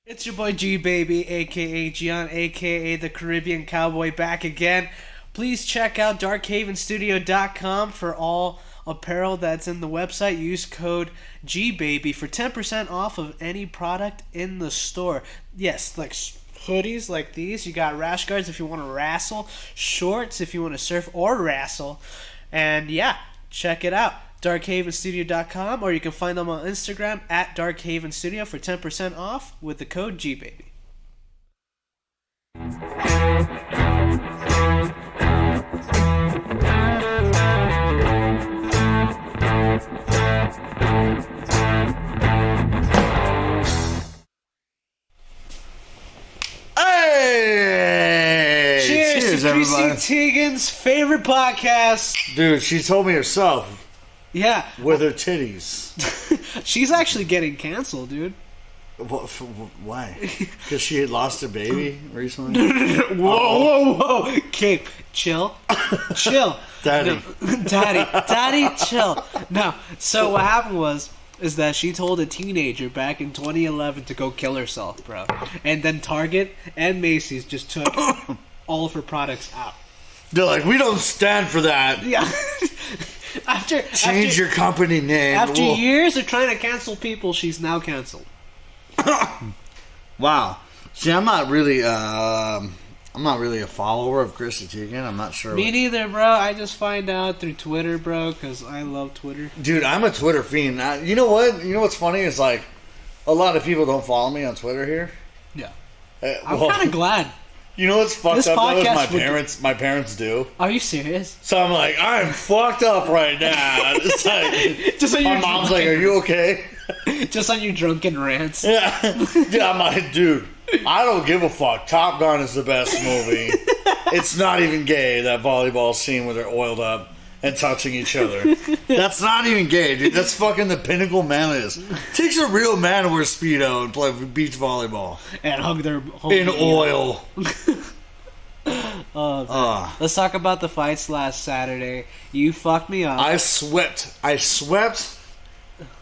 It's your boy G Baby, aka Gian, aka the Caribbean Cowboy, back again. Please check out darkhavenstudio.com for all apparel that's in the website. Use code GBABY for 10% off of any product in the store. Yes, like hoodies like these. You got rash guards if you want to wrestle, shorts if you want to surf or wrestle. And yeah, check it out. darkhavenstudio.com, or you can find them on Instagram at darkhavenstudio for 10% off with the code GBABY. Hey! Cheers to Chrissy everybody. Teigen's favorite podcast. Dude, she told me herself Yeah. with her titties. She's actually getting canceled, dude. Why? Because she had lost her baby recently? Whoa. Gabe, chill. Chill. Daddy. No. Daddy, chill. No, so what happened is that she told a teenager back in 2011 to go kill herself, bro. And then Target and Macy's just took all of her products out. They're like, we don't stand for that. Yeah. Change your company name. After years of trying to cancel people, she's now canceled. Wow. See, I'm not really a follower of Chrissy Teigen. I'm not sure. Me neither, bro. I just find out through Twitter, bro, because I love Twitter. Dude, I'm a Twitter fiend. You know what? You know what's funny is like a lot of people don't follow me on Twitter here. Yeah. I'm I'm kind of glad. You know what's fucked This up though podcast is my parents do. Are you serious? So I'm like, I'm fucked up right now. It's like, Just on my your mom's like, are you okay? Just on your drunken rants. Yeah. I'm like, dude, I don't give a fuck. Top Gun is the best movie. It's not even gay, that volleyball scene where they're oiled up and touching each other. That's not even gay, dude. That's fucking the pinnacle manliness. Takes a real man to wear Speedo and play beach volleyball. And hug their In oil. Let's talk about the fights last Saturday. You fucked me up. I swept.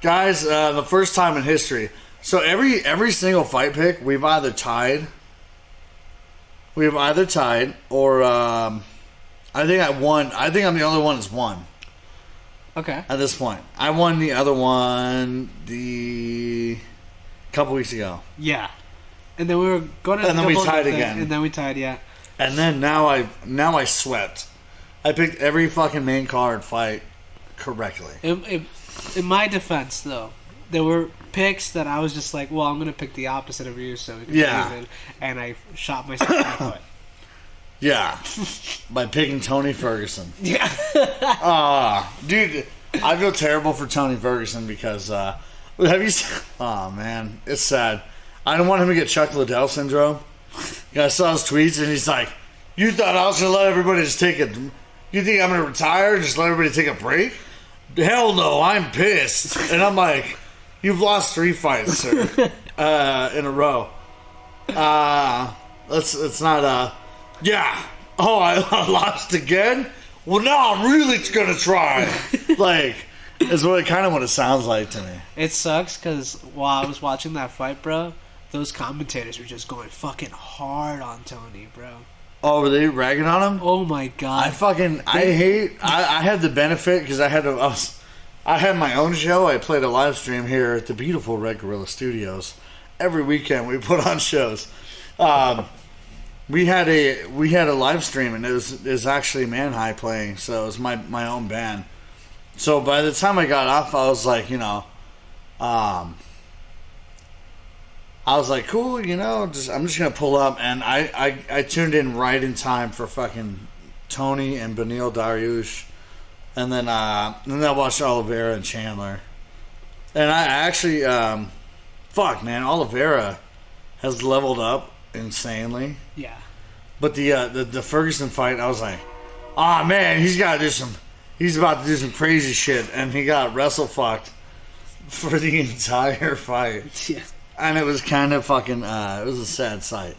Guys, the first time in history. So every single fight pick, we've either tied or I think I won. I think I'm the only one that's won. Okay. At this point, I won the other one a couple weeks ago. Yeah. And then we were going to. And then we tied again. And then we tied. Yeah. And then now I swept. I picked every fucking main card fight correctly. In my defense, though, there were picks that I was just like, well, I'm going to pick the opposite of you, so we can even, and I shot myself in the foot. Yeah, by picking Tony Ferguson. Yeah. Dude, I feel terrible for Tony Ferguson because have you seen? Oh man, it's sad. I don't want him to get Chuck Liddell syndrome. I saw his tweets and he's like, "You thought I was gonna let everybody just take it? You think I'm gonna retire and just let everybody take a break? Hell no, I'm pissed." And I'm like, "You've lost 3 fights, sir, in a row. It's not yeah. Oh, I lost again? Well, now I'm really going to try." Like, is what it sounds like to me. It sucks because while I was watching that fight, bro, those commentators were just going fucking hard on Tony, bro. Oh, were they ragging on him? Oh my god. I had the benefit because I had my own show. I played a live stream here at the beautiful Red Gorilla Studios. Every weekend we put on shows. We had a live stream, and it was actually Manhigh playing, so it was my own band. So by the time I got off, I was like, cool, I'm just gonna pull up, and I tuned in right in time for fucking Tony and Beneil Dariush, and then I watched Oliveira and Chandler, and I actually, Oliveira has leveled up insanely. Yeah. But the Ferguson fight, I was like, man, he's about to do some crazy shit, and he got wrestle fucked for the entire fight. Yeah. And it was kind of fucking, it was a sad sight.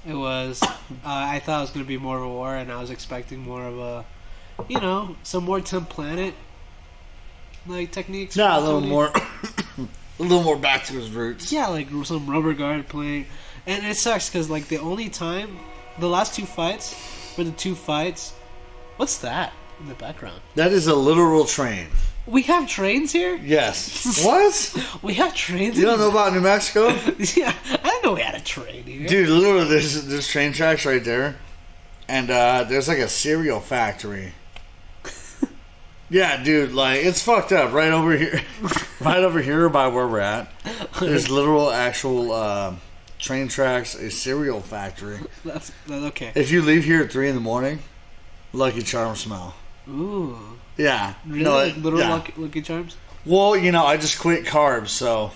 It was. I thought it was going to be more of a war, and I was expecting more of a, some more Tim Planet like techniques. Yeah, a little more. A little more back to his roots. Yeah, like some rubber guard playing. And it sucks because, like, the last 2 fights were the 2 fights. What's that in the background? That is a literal train. We have trains here? Yes. What? We have trains. You don't know about New Mexico? Yeah, I didn't know we had a train here. Dude, literally, there's train tracks right there. And there's like a cereal factory. Yeah, dude, like, it's fucked up. Right over here. Right over here by where we're at. There's literal, actual train tracks, a cereal factory. That's okay. If you leave here at 3 in the morning, Lucky Charms smell. Ooh. Yeah. Really? No, Like little yeah. Lucky Charms? Well, you know, I just quit carbs, so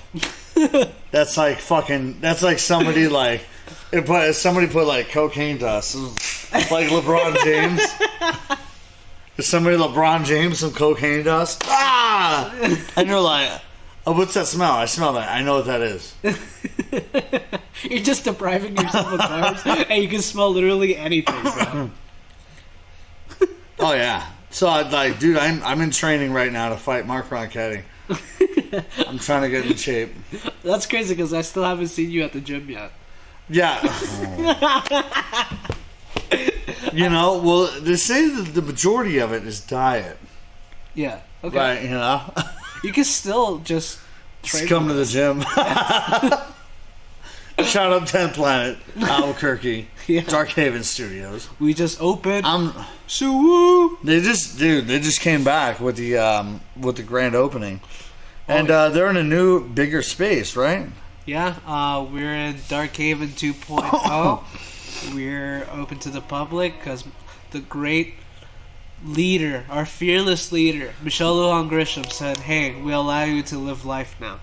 that's like somebody like somebody put like cocaine dust, like LeBron James. Is somebody LeBron James some cocaine dust? Ah! And you're like, oh, what's that smell? I smell that. I know what that is. You're just depriving yourself of carbs, and you can smell literally anything, bro. Oh yeah. So like, dude, I'm in training right now to fight Mark Ronchetti. I'm trying to get in shape. That's crazy because I still haven't seen you at the gym yet. Yeah. You know, well, they say that the majority of it is diet. Yeah. Okay. Right, you know? You can still just train. Just come to the gym. Shout out 10 Planet, Albuquerque, Yeah. Dark Haven Studios. We just opened. They just came back with the grand opening. And they're in a new, bigger space, right? Yeah, we're in Dark Haven 2.0. We're open to the public because the great leader, our fearless leader, Michelle Lujan Grisham, said, "Hey, we allow you to live life now."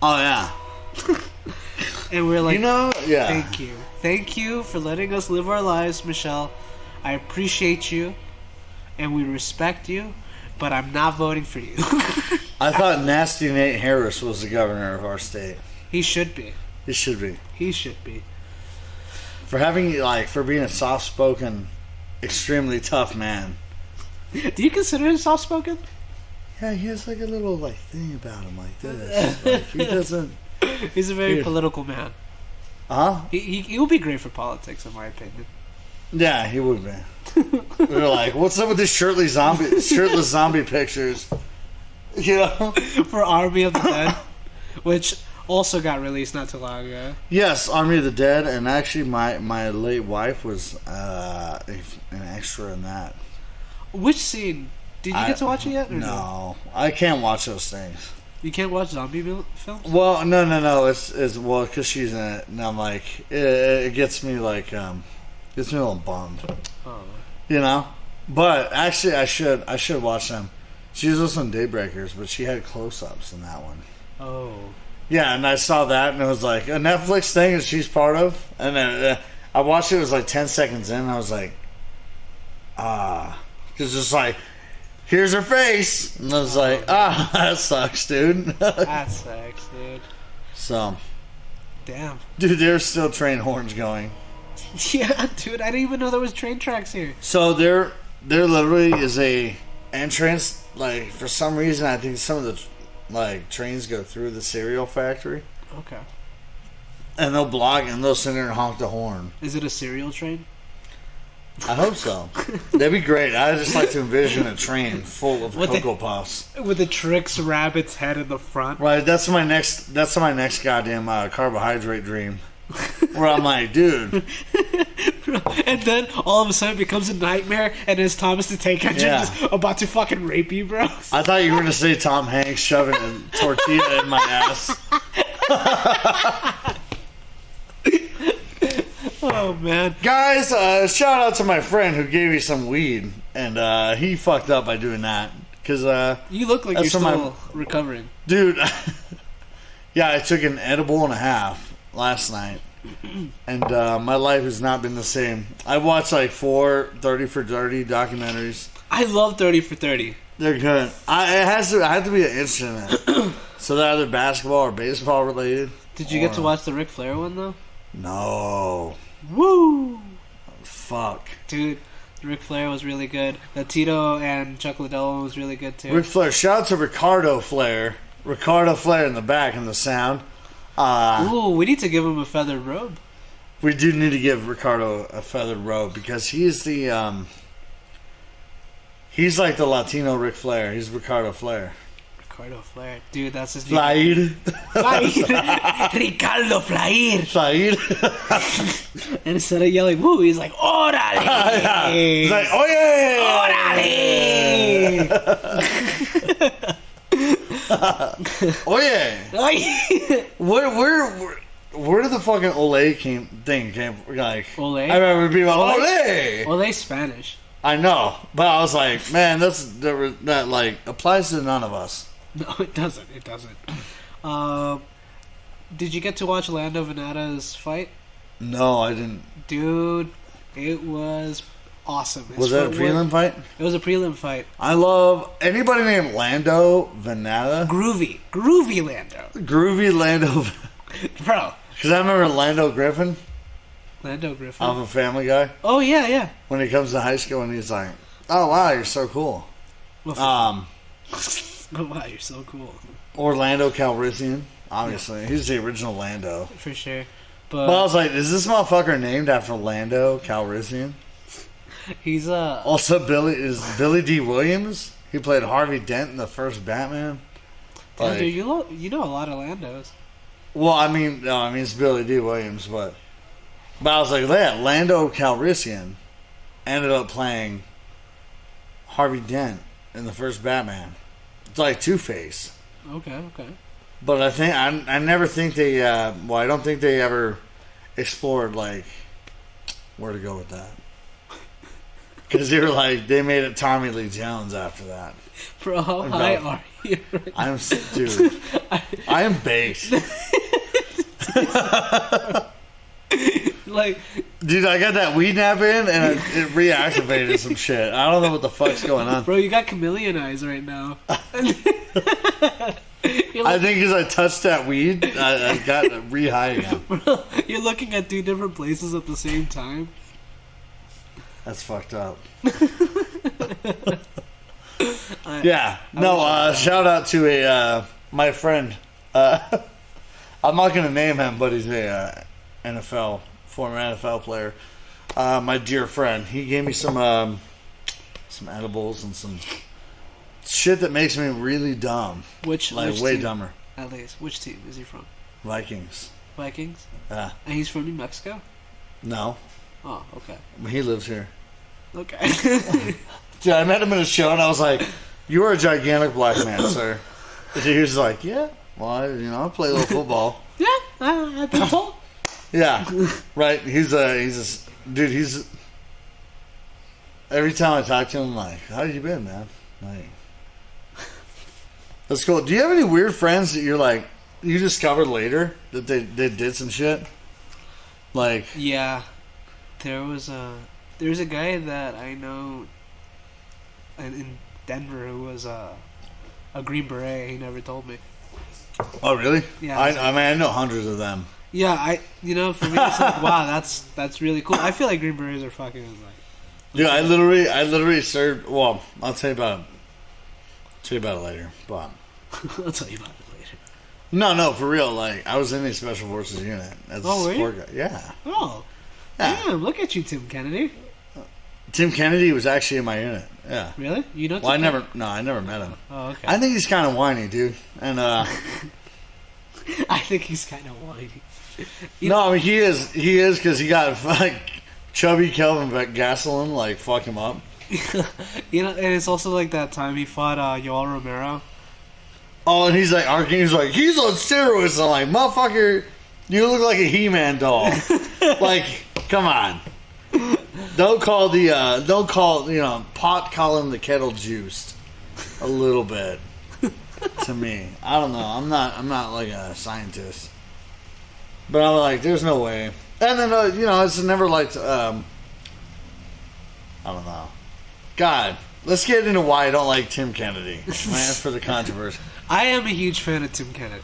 Oh, yeah. And we're like, You know, yeah. Thank you. Thank you for letting us live our lives, Michelle. I appreciate you, and we respect you, but I'm not voting for you. I thought Nasty Nate Harris was the governor of our state. He should be. He should be. He should be. For being a soft-spoken, extremely tough man. Do you consider him soft-spoken? Yeah, he has like a little like thing about him like this. Like, he doesn't. He's a very political man. Huh? He would be great for politics, in my opinion. Yeah, he would be. We were like, what's up with these shirtless zombie pictures? You know? For Army of the Dead, which also got released not too long ago. Yes, Army of the Dead, and actually my late wife was an extra in that. Which scene? Did you get to watch it yet? Or no, I can't watch those things. You can't watch zombie films? Well, no. It's well because she's in it, and I'm like, it gets me like gets me a little bummed. Oh. You know, but actually, I should watch them. She was also in Daybreakers, but she had close-ups in that one. Oh. Yeah, and I saw that, and it was like a Netflix thing that she's part of, and then I watched it. It was like 10 seconds in, and I was like, because it's like, here's her face, and I was like, that sucks, dude. That sucks, dude. So, damn, dude, there's still train horns going. Yeah, dude, I didn't even know there was train tracks here. So there literally is a entrance. Like for some reason, I think some of the like trains go through the cereal factory. Okay. And they'll block and they'll sit there and honk the horn. Is it a cereal train? I hope so. That'd be great. I just like to envision a train full of Cocoa Puffs with the Trix Rabbit's head in the front. Right. That's my next goddamn carbohydrate dream. Where I'm like, dude. And then all of a sudden it becomes a nightmare, and it's Thomas the Tank Engine just about to fucking rape you, bro. I thought you were gonna say Tom Hanks shoving a tortilla in my ass. Oh man, guys! Shout out to my friend who gave me some weed, and he fucked up by doing that. Cause you look like you're still recovering, dude. Yeah, I took an edible and a half last night, and my life has not been the same. I watched like 4 30 for 30 documentaries. I love 30 for 30. They're good. I have to be an instrument, so they're either basketball or baseball related. Did you get to watch the Ric Flair one though? No. Woo! Fuck, dude. Ric Flair was really good. The Tito and Chuck Liddell one was really good too. Ric Flair. Shout out to Ricardo Flair. Ricardo Flair in the back in the sound. Ooh, we need to give him a feathered robe. We do need to give Ricardo a feathered robe because he's the he's like the Latino Ric Flair. He's Ricardo Flair. Ricardo Flair, dude, that's his name. Flair. Ricardo Flair. Flair. And instead of yelling "woo," he's like "Órale." He's like, "Oh yeah, oh yeah." Where did the fucking Olay thing came from? Like, Olay? I remember being like, Olay! Olay's Spanish. I know, but I was like, man, that like applies to none of us. No, it doesn't. It doesn't. Did you get to watch Lando Venata's fight? No, I didn't. Dude, it was awesome. Was that a prelim fight? It was a prelim fight. I love anybody named Lando Venata. Groovy Lando. Groovy Lando. Bro. Because I remember Lando Griffin. Lando Griffin. I'm a Family Guy. Oh, yeah. When he comes to high school and he's like, oh, wow, you're so cool. Oh, wow, you're so cool. Orlando Calrissian. Obviously. He's the original Lando. For sure. But I was like, is this motherfucker named after Lando Calrissian? He's Also, Billy D. Williams? He played Harvey Dent in the first Batman. Like, dude, you know a lot of Landos. Well, I mean, it's Billy D. Williams, but I was like, yeah, Lando Calrissian ended up playing Harvey Dent in the first Batman. It's like Two-Face. Okay. But I think I never think they. I don't think they ever explored like where to go with that. Because they were like, they made it Tommy Lee Jones after that. Bro, how high are you? Dude. I am based. Like, dude, I got that weed nap in and it reactivated some shit. I don't know what the fuck's going on. Bro, you got chameleon eyes right now. I think because I touched that weed, I got re-high again. Bro, you're looking at two different places at the same time. That's fucked up. Yeah. No, shout out to my friend. I'm not going to name him, but he's a former NFL player. My dear friend. He gave me some edibles and some shit that makes me really dumb. Which way team? Dumber. At least. Which team is he from? Vikings. Yeah. And he's from New Mexico? No. Oh, okay. He lives here. Okay. Dude, I met him in a show and I was like, "You are a gigantic black man, sir." And he was like, "Yeah, well, I play a little football." Yeah, I play football. Yeah, right. He's dude. He's every time I talk to him, I'm like, "How you been, man?" Like, that's cool. Do you have any weird friends that you're like you discovered later that they did some shit? Like, yeah, there's a guy that I know in Denver who was a Green Beret. He never told me. Oh, really? Yeah. I mean, I know hundreds of them. Yeah, for me, it's like, wow, that's really cool. I feel like Green Berets are fucking like. Dude, I literally served. Well, I'll tell you about it later. But I'll tell you about it later. No, for real. Like, I was in the Special Forces unit as a support guy. Yeah. Oh. Yeah. Damn, look at you, Tim Kennedy. Tim Kennedy was actually in my unit. Yeah. Really? You know? Well, I never met him. Oh, okay. I think he's kind of whiny, dude. And I think he's kind of whiny. I mean he is because he got like chubby Kelvin Gasoline like fuck him up. And it's also like that time he fought Yoel Romero. Oh, and he's like arguing. He's like, he's on steroids. I'm like, motherfucker, you look like a He-Man doll. Like, come on. Don't call pot calling the kettle juiced a little bit to me. I don't know. I'm not like a scientist, but I'm like, there's no way. And then it's never like I don't know. God, let's get into why I don't like Tim Kennedy. Man, for the controversy. I am a huge fan of Tim Kennedy.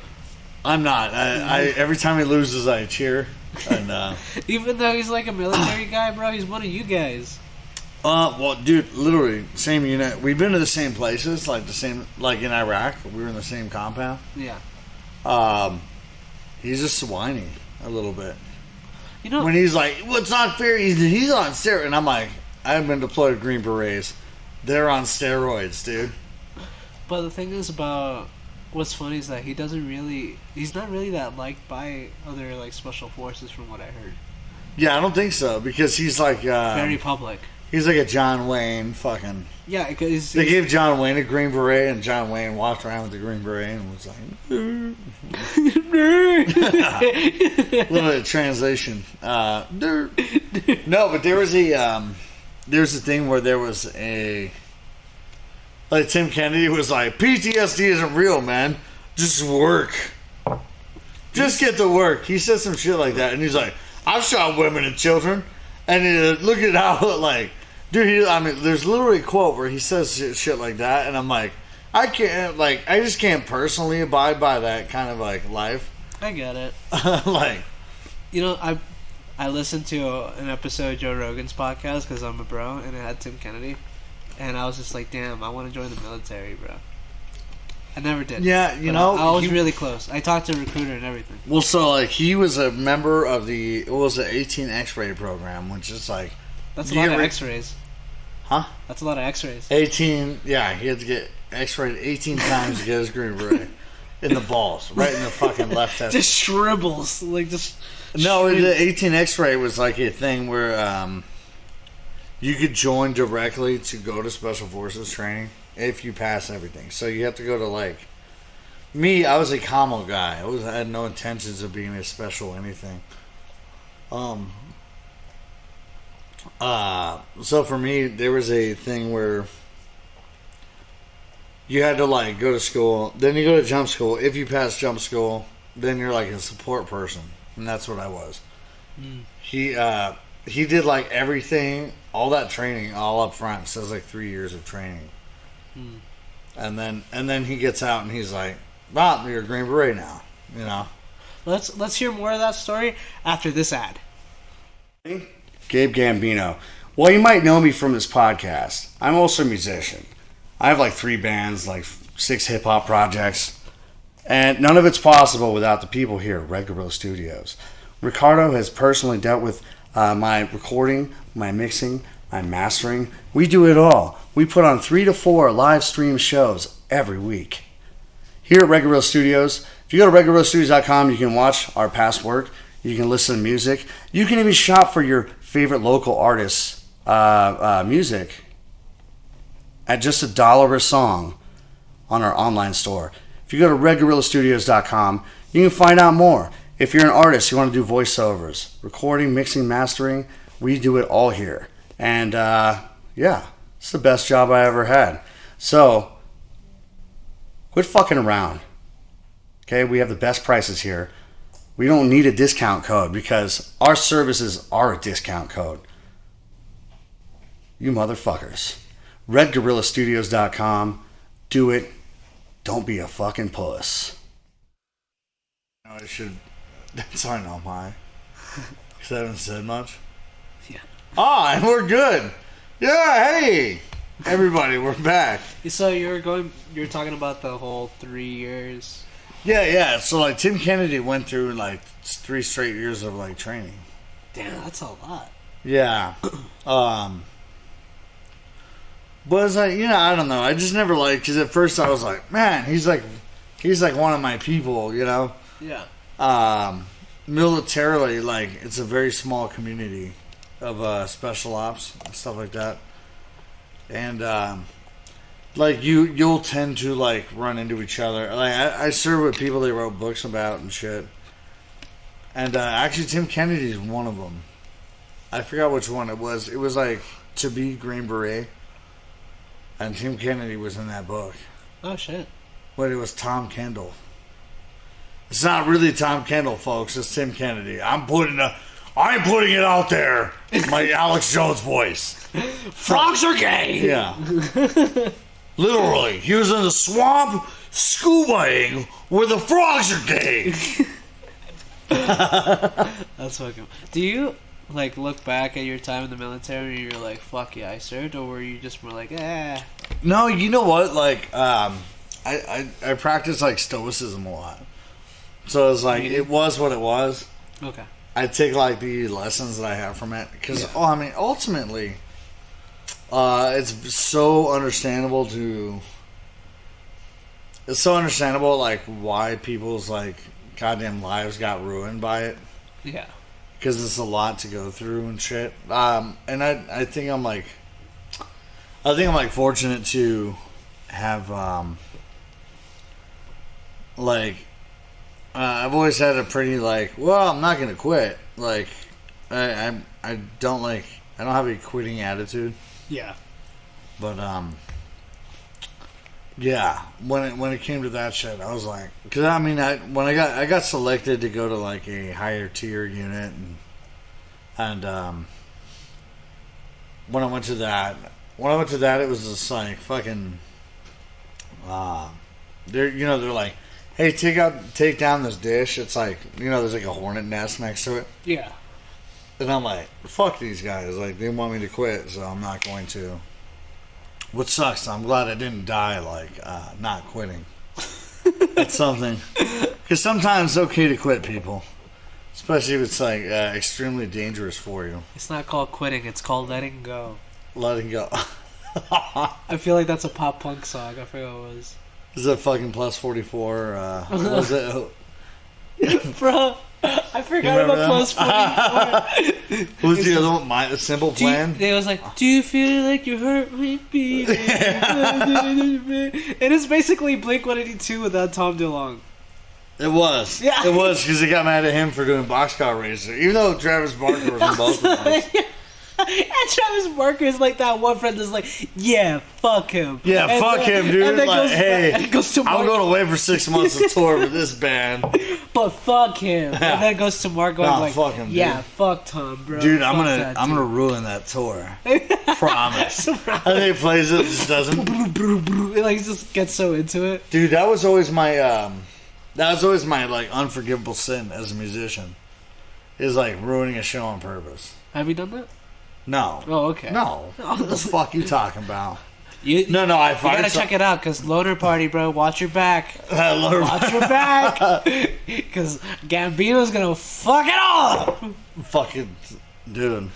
I'm not. I every time he loses, I cheer. And even though he's like a military guy, bro, he's one of you guys. Well, dude, literally same unit. We've been to the same places, like the same, like in Iraq. We were in the same compound. Yeah. He's just whiny a little bit. You know, When he's like, "What's not fair?" He's on steroids, and I'm like, "I've been deployed to Green Berets. They're on steroids, dude." but the thing is about what's funny is that he's not really that liked by other like special forces from what I heard. Yeah, I don't think so because he's like Very public. he's like a John Wayne fucking. Yeah, because They gave John Wayne a Green Beret, and John Wayne walked around with the Green Beret and was like, a little bit of translation. No, but there was a thing where there was a, like Tim Kennedy was like, PTSD isn't real, man. Just work. Just get to work. He said some shit like that, and he's like, I've shot women and children, and look at how like. Dude, there's literally a quote where he says shit like that, and I'm like, I just can't personally abide by that kind of like life. I get it. Like, you know, I listened to an episode of Joe Rogan's podcast because I'm a bro, and it had Tim Kennedy, and I was just like, damn, I want to join the military, bro. I never did. Yeah, you know, I was really close. I talked to a recruiter and everything. Well, so like he was a member of the 18 X-ray program, which is like that's a lot of X-rays. Huh? That's a lot of X-rays. 18. Yeah, he had to get X-rayed 18 times to get his Green Beret in the balls, right in the fucking left test. Just shrivels, like just. No, the 18 X-ray was like a thing where you could join directly to go to Special Forces training if you pass everything. So you have to go to like me. I was a commo guy. I had no intentions of being a special anything. So for me, there was a thing where you had to like go to school, then you go to jump school. If you pass jump school, then you're like a support person, and that's what I was. He did like everything, all that training, all up front. So it was like 3 years of training, and then he gets out and he's like, "Wow, you're a Green Beret now," you know. Let's hear more of that story after this ad. Gabe Gambino. Well, you might know me from this podcast. I'm also a musician. I have like 3 bands, like 6 hip-hop projects. And none of it's possible without the people here at Red Gorilla Studios. Ricardo has personally dealt with my recording, my mixing, my mastering. We do it all. We put on 3 to 4 live stream shows every week. Here at Red Gorilla Studios, if you go to redgorillastudios.com, you can watch our past work. You can listen to music. You can even shop for your favorite local artists' music at just $1 a song on our online store. If you go to redgorillastudios.com, you can find out more. If you're an artist, you want to do voiceovers, recording, mixing, mastering, we do it all here. And yeah, it's the best job I ever had. So, quit fucking around. Okay, we have the best prices here. We don't need a discount code because our services are a discount code. You motherfuckers. RedGorillaStudios.com. Do it. Don't be a fucking puss. I should. Sorry, no, my. Because I haven't said much. Yeah. Ah, and we're good. Yeah, hey, everybody, we're back. So you're talking about the whole 3 years. Yeah. So like Tim Kennedy went through like 3 straight years of like training. Damn, that's a lot. Yeah. But it's like, I don't know. I just never liked, because at first I was like, man, he's like one of my people, you know. Yeah. Militarily, like it's a very small community of special ops and stuff like that, and like you'll tend to like run into each other. Like I serve with people they wrote books about and shit, and actually Tim Kennedy's one of them. I forgot which one it was. It was like To Be Green Beret, and Tim Kennedy was in that book. Oh shit! But it was Tom Kendall. It's not really Tom Kendall, folks. It's Tim Kennedy. I'm putting it out there in my Alex Jones voice. Frogs are gay. Yeah. Literally, he was in the swamp scubaing where the frogs are gay. That's fucking. Do you like look back at your time in the military and you're like, fuck yeah, I served, or were you just more like, eh? No, you know what? Like, I practice like stoicism a lot, so it's like it was what it was. Okay. I take like the lessons that I have from it because I mean, ultimately, it's so understandable like why people's like goddamn lives got ruined by it. Yeah. Because it's a lot to go through and shit. And I think I'm like fortunate to have I've always had a pretty like, well, I'm not gonna quit. Like I don't have a quitting attitude. Yeah. But yeah, when it came to that shit, I was like, because I mean, when I got selected to go to like a higher tier unit, and when I went to that, it was just like fucking, they're like, hey, take down this dish. It's like, there's like a hornet nest next to it. Yeah. And I'm like, fuck these guys. Like, they want me to quit, so I'm not going to. What sucks, I'm glad I didn't die, like, not quitting. That's something. Because sometimes it's okay to quit, people. Especially if it's, like, extremely dangerous for you. It's not called quitting, it's called letting go. Letting go. I feel like that's a pop punk song. I forgot what it was. Is it fucking plus 44? What was it? Bro, I forgot about plus 44. Who's the other one? My Simple Plan? It was like, do you feel like you hurt me, baby? It is basically Blink-182 without Tom DeLonge. It was. Yeah. It was, because they got mad at him for doing Boxcar Racer. Even though Travis Barker was in both of them. And Travis Barker is like that one friend that's like, yeah, fuck him. Yeah, and fuck him, dude. And then like, hey, goes to Mark. I'm going away for 6 months to tour with this band. But fuck him. And then goes to Mark going like, fuck him, dude. Yeah, fuck Tom, bro. Dude, fuck I'm gonna ruin that tour. Promise. I think he plays it, just doesn't. Like, he just gets so into it. Dude, that was always my like unforgivable sin as a musician. Is like ruining a show on purpose. Have you done that? No. Oh, okay. No. What the fuck you talking about? I you gotta check it out, because Loner Party, bro, watch your back. Watch your back. Because Gambino's gonna fuck it all up. Fucking dude.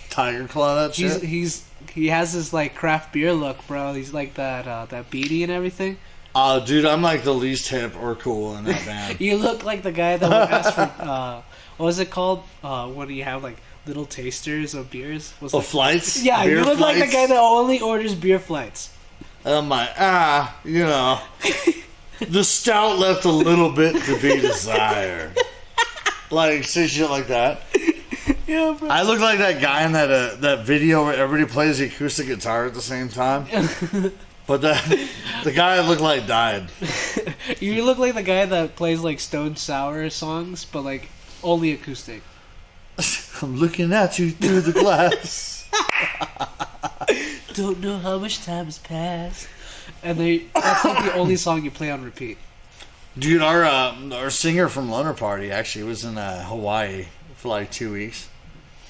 Tiger Claw that shit? He has this like craft beer look, bro. He's like that beady and everything. Oh, dude, I'm like the least hip or cool in that band. You look like the guy that would ask for what was it called? When you have like little tasters of beers. Flights? Yeah, beer you look flights? like the guy that only orders beer flights. I'm like, the stout left a little bit to be desired. Like, say shit like that. Yeah, bro. I look like that guy in that video where everybody plays the acoustic guitar at the same time. But the guy I look like died. You look like the guy that plays like Stone Sour songs, but like only acoustic. I'm looking at you through the glass. Don't know how much time has passed. And that's like the only song you play on repeat. Dude, our singer from Loner Party actually was in Hawaii for like 2 weeks.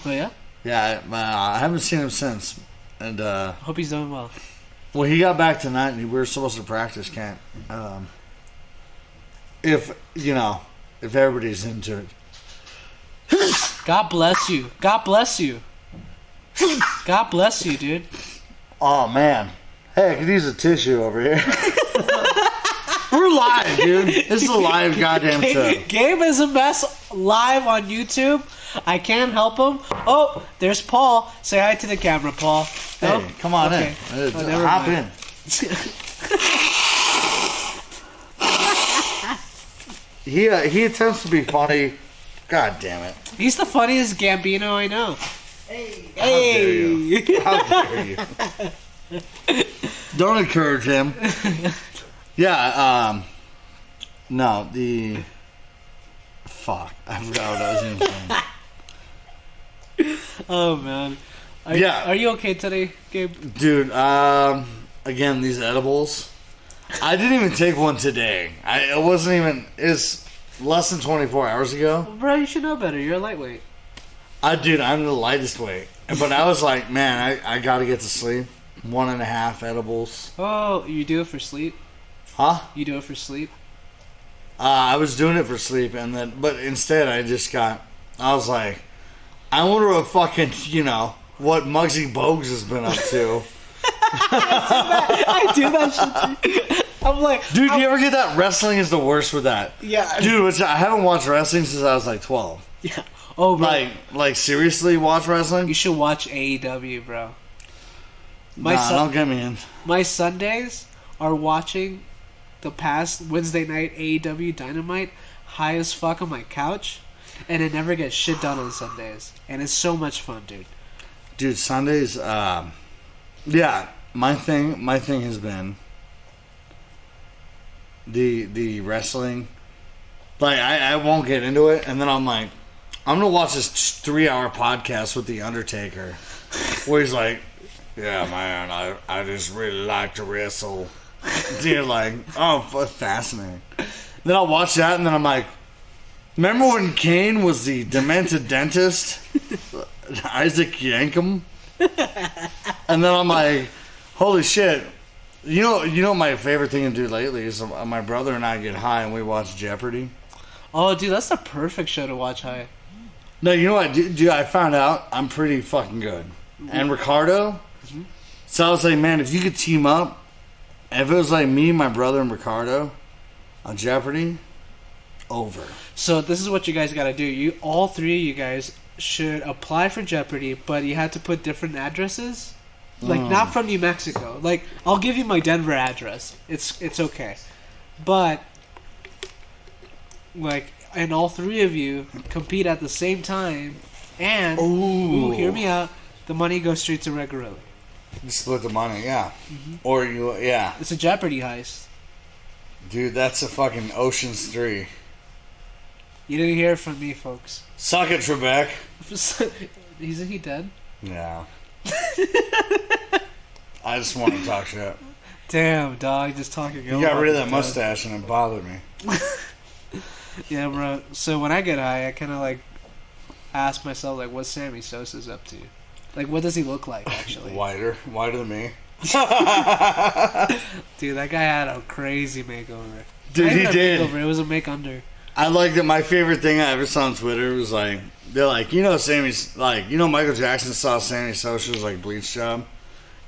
Oh yeah? Yeah, I haven't seen him since. And hope he's doing well. Well, he got back tonight, and we were supposed to practice camp. If everybody's into it. God bless you. God bless you. God bless you, dude. Oh, man. Hey, I could use a tissue over here. We're live, dude. This is a live goddamn show. Gabe is a mess live on YouTube. I can't help him. Oh, there's Paul. Say hi to the camera, Paul. No? Hey, come on in. Hop in. He attempts to be funny. God damn it. He's the funniest Gambino I know. Hey. How dare you? Don't encourage him. Yeah, no, fuck. I forgot what I was going to say. Oh, man. Are you okay today, Gabe? Dude, again, these edibles. I didn't even take one today. It's less than 24 hours ago. Bro, you should know better. You're a lightweight. Dude, I'm the lightest weight. But I was like, man, I gotta get to sleep. 1.5 edibles. Oh, you do it for sleep? Huh? You do it for sleep? I was doing it for sleep, but instead I was like, I wonder what fucking, what Muggsy Bogues has been up to. I do that shit too. I'm like, dude, you ever get that? Wrestling is the worst with that. Yeah. Dude, I haven't watched wrestling since I was like 12. Yeah. Oh, bro. Like seriously watch wrestling? You should watch AEW, bro. Don't get me in. My Sundays are watching the past Wednesday night AEW Dynamite high as fuck on my couch, and it never gets shit done on Sundays. And it's so much fun, dude. Dude, Sundays, yeah, my thing has been the wrestling. Like, I won't get into it, and then I'm like, I'm gonna watch this 3-hour podcast with The Undertaker, where he's like, yeah, man, I just really like to wrestle. Dude, like, oh, fascinating. Then I'll watch that, and then I'm like, remember when Kane was the demented dentist? Isaac Yankem? And then I'm like, holy shit. You know my favorite thing to do lately is my brother and I get high and we watch Jeopardy. Oh, dude, that's the perfect show to watch high. No, you know what, dude, I found out I'm pretty fucking good. And Ricardo? Mm-hmm. So I was like, man, if you could team up, if it was like me, my brother, and Ricardo on Jeopardy, over. So this is what you guys gotta do. All three of you guys should apply for Jeopardy, but you had to put different addresses. Like, not from New Mexico. Like, I'll give you my Denver address. It's okay. But, like, and all three of you compete at the same time, and, hear me out, the money goes straight to Red Gorilla. You split the money, yeah. Mm-hmm. Or you, yeah. It's a Jeopardy heist. Dude, that's a fucking Ocean's 3. You didn't hear it from me, folks. Suck it, Trebek. Isn't he dead? Yeah. I just want to talk shit. Damn, dog, just talking. You got rid of that mustache and it bothered me. Yeah, bro. So when I get high, I kind of like ask myself, like, what's Sammy Sosa's up to? Like, what does he look like, actually? Whiter than me. Dude, that guy had a crazy makeover. Dude, he did. Makeover. It was a make under. I like that. My favorite thing I ever saw on Twitter was like, they're like, Sammy's like, Michael Jackson saw Sammy Sosa's like bleach job,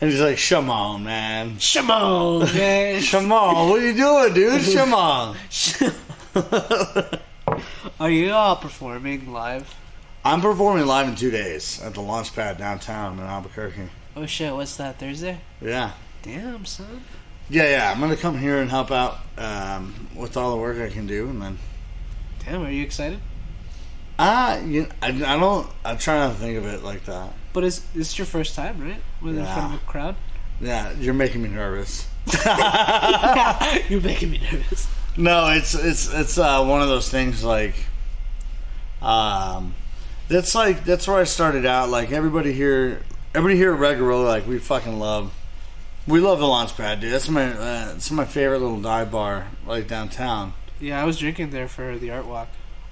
and he's like, "Come man, Shimon, man, Shimon, what are you doing, dude? Shimon." Are you performing live? I'm performing live in 2 days at the Launchpad downtown in Albuquerque. Oh shit, what's that, Thursday? Yeah. Damn, son. Yeah. I'm gonna come here and help out with all the work I can do, and then. Damn, are you excited? I don't. I'm trying not to think of it like that. But this is your first time, right? In front of a crowd. Yeah, you're making me nervous. Yeah, you're making me nervous. No, it's one of those things like, that's where I started out. Like everybody here at Red Gorilla, like we love the Launchpad, dude. That's my favorite little dive bar, like downtown. Yeah, I was drinking there for the art walk.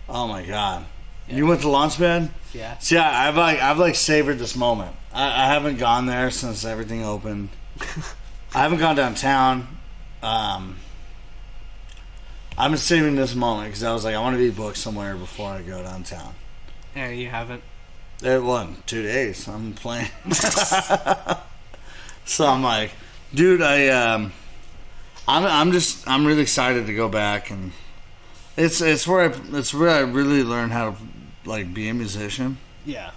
Oh my god. Yeah. You went to Launchpad? Yeah. See, I've savored this moment. I haven't gone there since everything opened. I haven't gone downtown. I've been saving this moment because I was like, I want to be booked somewhere before I go downtown. Yeah, you haven't. It wasn't 2 days. I'm playing. So I'm like, dude, I'm really excited to go back, and it's where I really learned how to like be a musician. Yeah.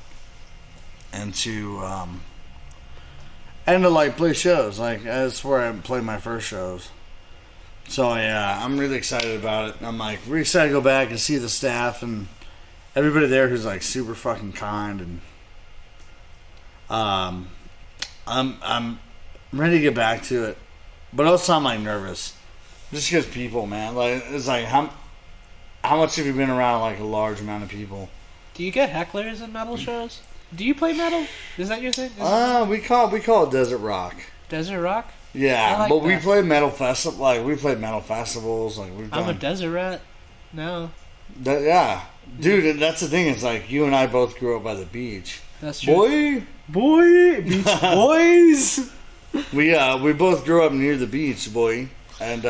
And to like play shows. Like that's where I played my first shows. So yeah, I'm really excited about it. I'm like really excited to go back and see the staff and everybody there who's like super fucking kind, and I'm ready to get back to it. But also I'm like nervous. Just because people, man. Like it's like how much have you been around like a large amount of people? Do you get hecklers in metal shows? Do you play metal? Is that your thing? We call it desert rock. Desert rock? Yeah, like but that. we play metal festival. Like we played metal festivals. Like we've done. I'm a desert rat. No. Yeah. Dude, and that's the thing. It's like you and I both grew up by the beach. That's true. Boy, Beach boys. we both grew up near the beach, boy. And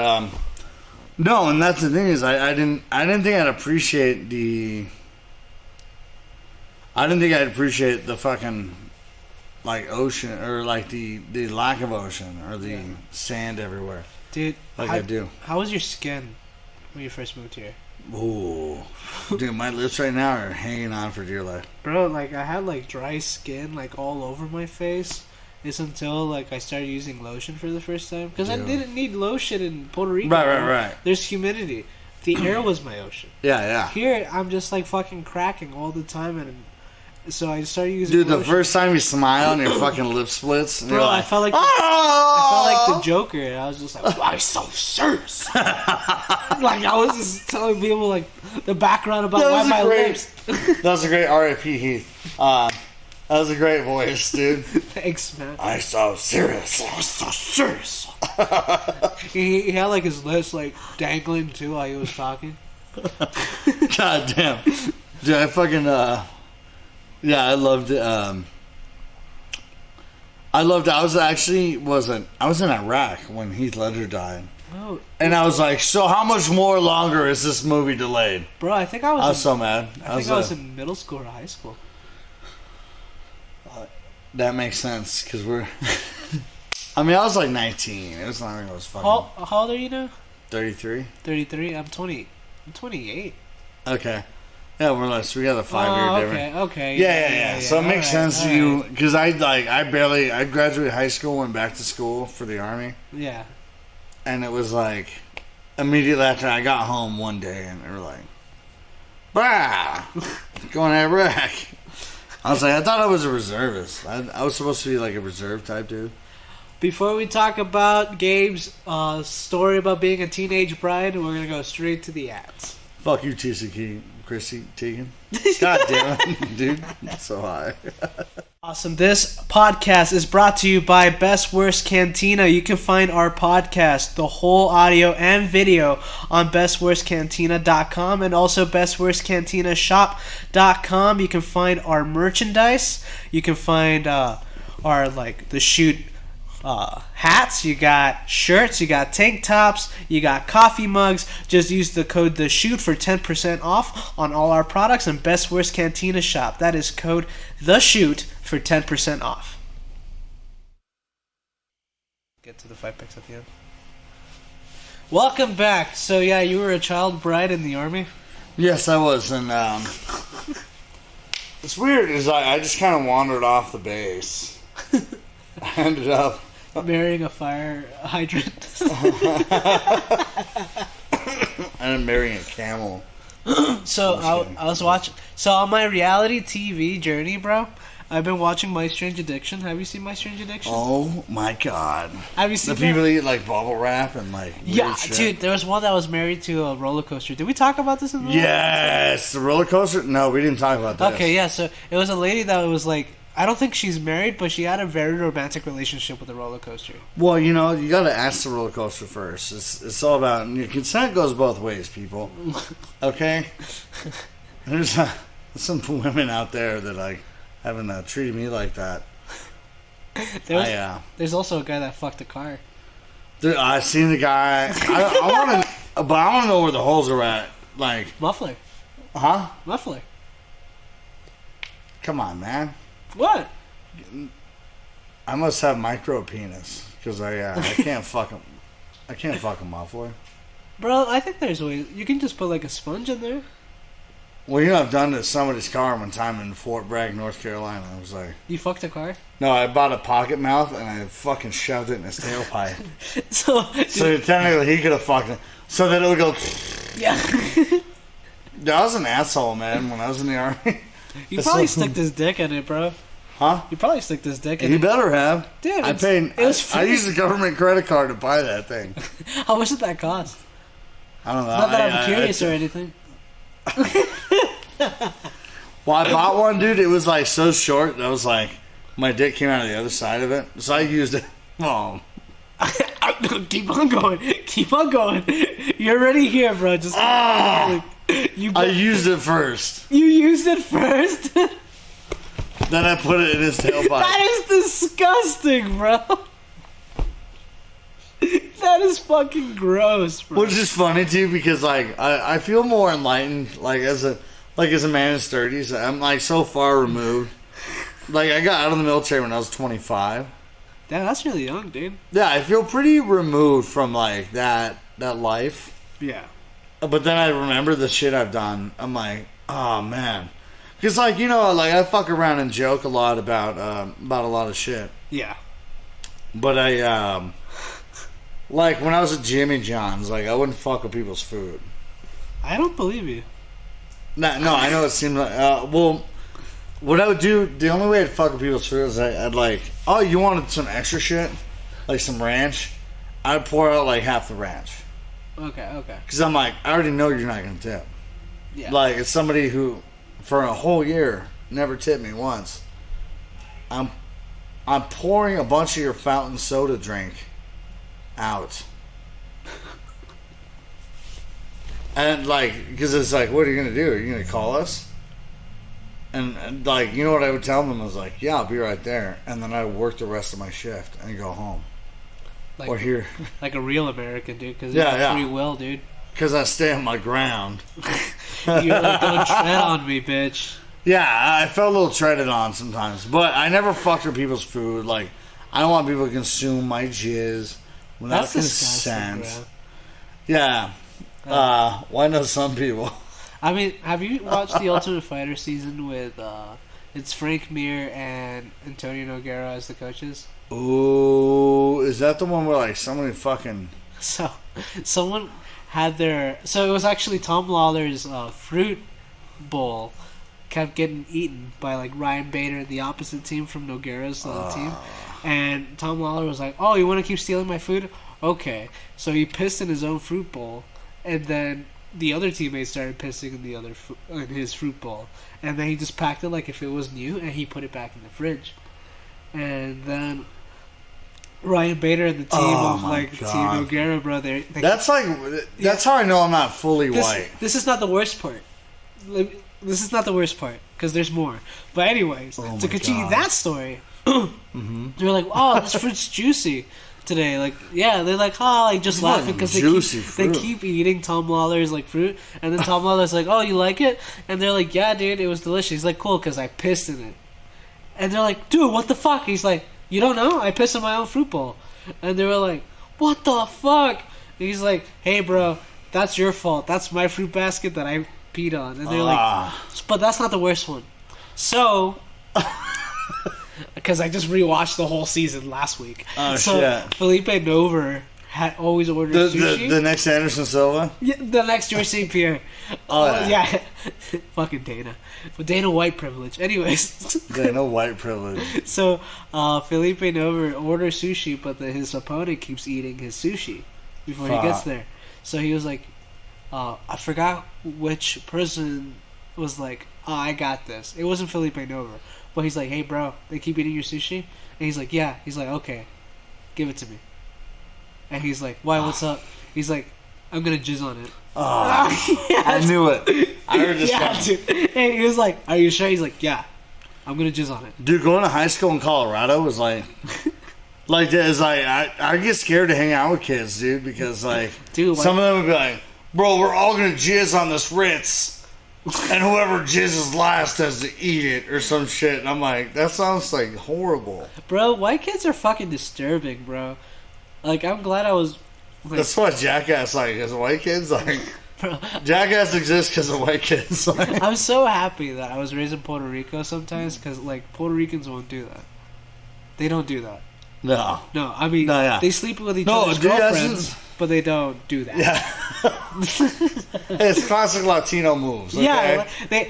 no, and that's the thing is I didn't think I'd appreciate the fucking like ocean or like the lack of ocean or the sand everywhere. Dude, I do. How was your skin when you first moved here? Ooh. Dude, my lips right now are hanging on for dear life. Bro, like I had like dry skin like all over my face. It's until like I started using lotion for the first time because I didn't need lotion in Puerto Rico. Right. There's humidity. The air was my ocean. Yeah. Here I'm just like fucking cracking all the time, and so I started using. Dude, lotion. the first time you smile and your fucking lip splits, and bro, you're like, I felt like the Joker, and I was just like, "Why so serious?" Like I was just telling people like the background about why my lips. That was a great R.I.P. Heath. That was a great voice, dude. Thanks, man. I so serious. He had like his lips like dangling too while he was talking. God damn, dude! I fucking I loved it. I was in Iraq when Heath Ledger died. Oh, and I was like, so how much more longer is this movie delayed? Bro, I think I was so mad. I was in middle school or high school. That makes sense because we're. I mean, I was like 19. It was not like I was fucking. How old are you now? 33. 33. I'm 20. I'm 28. Okay. Yeah, we got a 5 year difference. Okay. Yeah. So it makes sense to you because I graduated high school, went back to school for the Army. Yeah. And it was like immediately after I got home one day, and they were like, "Bah, going to Iraq." I was like, I thought I was a reservist. I was supposed to be like a reserve type dude. Before we talk about Gabe's story about being a teenage bride, we're gonna go straight to the ads. Fuck you, TCK, Chrissy, Teigen. God damn it, dude. That's so high. Awesome. This podcast is brought to you by Best Worst Cantina. You can find our podcast, the whole audio and video, on bestworstcantina.com and also bestworstcantinashop.com. You can find our merchandise. You can find our the shoot hats, you got shirts, you got tank tops, you got coffee mugs. Just use the code THESHOOT for 10% off on all our products and Best Worst Cantina Shop. That is code THESHOOT for 10% off. Get to the fight picks at the end. Welcome back. So yeah, you were a child bride in the Army? Yes, I was, and it's weird is I just kind of wandered off the base. I ended up marrying a fire hydrant. I'm marrying a camel. So I was watching. So on my reality TV journey, bro, I've been watching My Strange Addiction. Have you seen My Strange Addiction? Oh my god! Have you seen the people eat like bubble wrap and like weird shit? Dude, there was one that was married to a roller coaster. Did we talk about this in the Yes, the roller coaster. No, we didn't talk about that. Okay, yeah. So it was a lady that was like, I don't think she's married, but she had a very romantic relationship with a roller coaster. Well, you know, you got to ask the roller coaster first. It's all about consent goes both ways, people. Okay, there's some women out there that like haven't treated me like that. There's also a guy that fucked a car. Dude, I seen the guy. I want to, but I want to know where the holes are at. Like muffler, huh? Muffler. Come on, man. What? I must have micro penis because I can't fuck him. I can't fuck a muffler. Bro, I think there's ways. You can just put like a sponge in there. Well, you know, I've done this somebody's car one time in Fort Bragg, North Carolina. I was like, you fucked a car? No, I bought a pocket mouth and I fucking shoved it in his tailpipe. so technically he could have fucked it. So that it would go. Yeah. I was an asshole, man, when I was in the Army. You probably sticked his dick in it, bro. Huh? You probably sticked his dick in it. He better have. Dude, I paid. I used a government credit card to buy that thing. How much did that cost? I don't know. Not that I'm curious or anything. Well, I bought one, dude. It was like so short that I was like, my dick came out of the other side of it, so I used it. Oh. Keep on going. Keep on going. You're already here, bro. Just I used it first. You used it first? Then I put it in his tailpipe. That is disgusting, bro. That is fucking gross, bro. Which is funny too, because like I feel more enlightened, like as a man in his 30s. I'm like so far removed. Like I got out of the military when I was 25. Damn, that's really young, dude. Yeah, I feel pretty removed from like that life. Yeah. But then I remember the shit I've done. I'm like, oh man, because like like I fuck around and joke a lot about a lot of shit. Yeah. But I like when I was at Jimmy John's, like I wouldn't fuck with people's food. I don't believe you. No, I know it seemed like well, what I would do, the only way I'd fuck with people's food is I'd like, oh, you wanted some extra shit, like some ranch. I'd pour out like half the ranch. Okay. Because I'm like, I already know you're not gonna tip. Yeah. Like it's somebody who, for a whole year, never tipped me once. I'm pouring a bunch of your fountain soda drink out. And like, because it's like, what are you gonna do? Are you gonna call us? And like, you know what I would tell them? I was like, yeah, I'll be right there. And then I would work the rest of my shift and go home. Like, or here. Like a real American, dude. Because you have free will, dude. Because I stay on my ground. You're like, don't tread on me, bitch. Yeah, I felt a little treaded on sometimes. But I never fucked with people's food. Like, I don't want people to consume my jizz without That's consent. disgusting, yeah. Why not some people? I mean, have you watched the Ultimate Fighter season with it's Frank Mir and Antonio Nogueira as the coaches? Ooh, is that the one where like somebody fucking... So, someone had their... So it was actually Tom Lawler's fruit bowl kept getting eaten by like Ryan Bader, the opposite team from Nogueira's team. And Tom Lawler was like, oh, you want to keep stealing my food? Okay. So he pissed in his own fruit bowl, and then the other teammates started pissing in his fruit bowl, and then he just packed it like if it was new, and he put it back in the fridge. And then Ryan Bader and the team Team Nogueira, bro, that's how I know I'm not fully white. This is not the worst part. This is not the worst part, because there's more. But anyways, to continue that story, they're like, oh, this fruit's juicy today. Like, yeah, they're like, oh, like just laughing because they keep eating Tom Lawler's like fruit, and then Tom Lawler's like, oh, you like it? And they're like, yeah, dude, it was delicious. He's like, cool, because I pissed in it. And they're like, dude, what the fuck? He's like, you don't know? I pissed in my own fruit bowl. And they were like, what the fuck? And he's like, hey, bro, that's your fault. That's my fruit basket that I peed on. And they're like, but that's not the worst one. So, because I just rewatched the whole season last week. Oh, so shit. Felipe Nover had always ordered sushi. The next Anderson Silva? Yeah, the next George St. Pierre. Yeah. Fucking Dana. But Dana white privilege. Anyways. Dana white privilege. So, Felipe Nover orders sushi, but his opponent keeps eating his sushi before he gets there. So he was like, I forgot which person was like, oh, I got this. It wasn't Felipe Nover. But he's like, hey, bro, they keep eating your sushi? And he's like, yeah. He's like, okay, give it to me. And he's like, why, what's up? He's like, I'm going to jizz on it. Yes. I knew it. I heard this coming. Dude. And he was like, are you sure? He's like, yeah, I'm going to jizz on it. Dude, going to high school in Colorado was like... like, I get scared to hang out with kids, dude, because, like, dude, some of them would be like, bro, we're all going to jizz on this Ritz. And whoever jizzes last has to eat it or some shit. And I'm like, that sounds like horrible. Bro, white kids are fucking disturbing, bro. Like, I'm glad I was... Like, that's why Jackass, like, as white kids, like... Bro, Jackass exists because of white kids. Like. I'm so happy that I was raised in Puerto Rico sometimes, because, like, Puerto Ricans won't do that. They don't do that. No. No, I mean, they sleep with each other's girlfriends, but they don't do that. Yeah. It's classic Latino moves. Okay?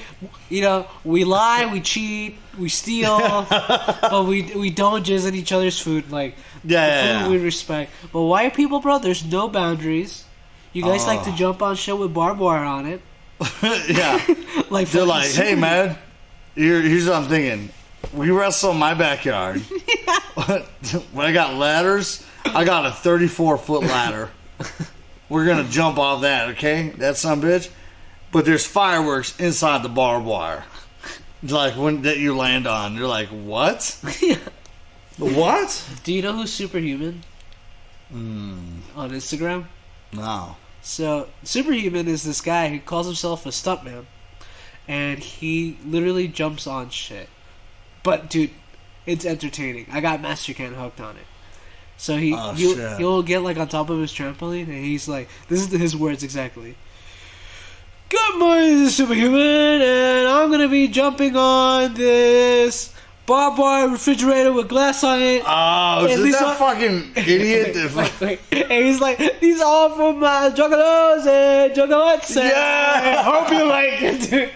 Yeah, we lie, we cheat, we steal, but we don't jizz in each other's food. Like, food we respect. But white people, bro, there's no boundaries. You guys like to jump on shit with barbed wire on it. Yeah. Like, they're like, hey, man, here's what I'm thinking. We wrestle in my backyard. When I got ladders, I got a 34-foot ladder. We're going to jump off that, okay? That son of a bitch. but there's fireworks inside the barbed wire. Like when that you land on, you're like, what? What? Do you know who's Superhuman? On Instagram? No. So, Superhuman is this guy who calls himself a stuntman. And he literally jumps on shit. But, dude, it's entertaining. I got Master Can hooked on it. So he'll get like on top of his trampoline and he's like, this is his words exactly. Good morning, this is Superhuman, and I'm gonna be jumping on this barbed wire refrigerator with glass on it. Oh, is that fucking idiot? And he's like, these are all from Juggalos and Juggalettes. Yeah! I hope you like it, dude.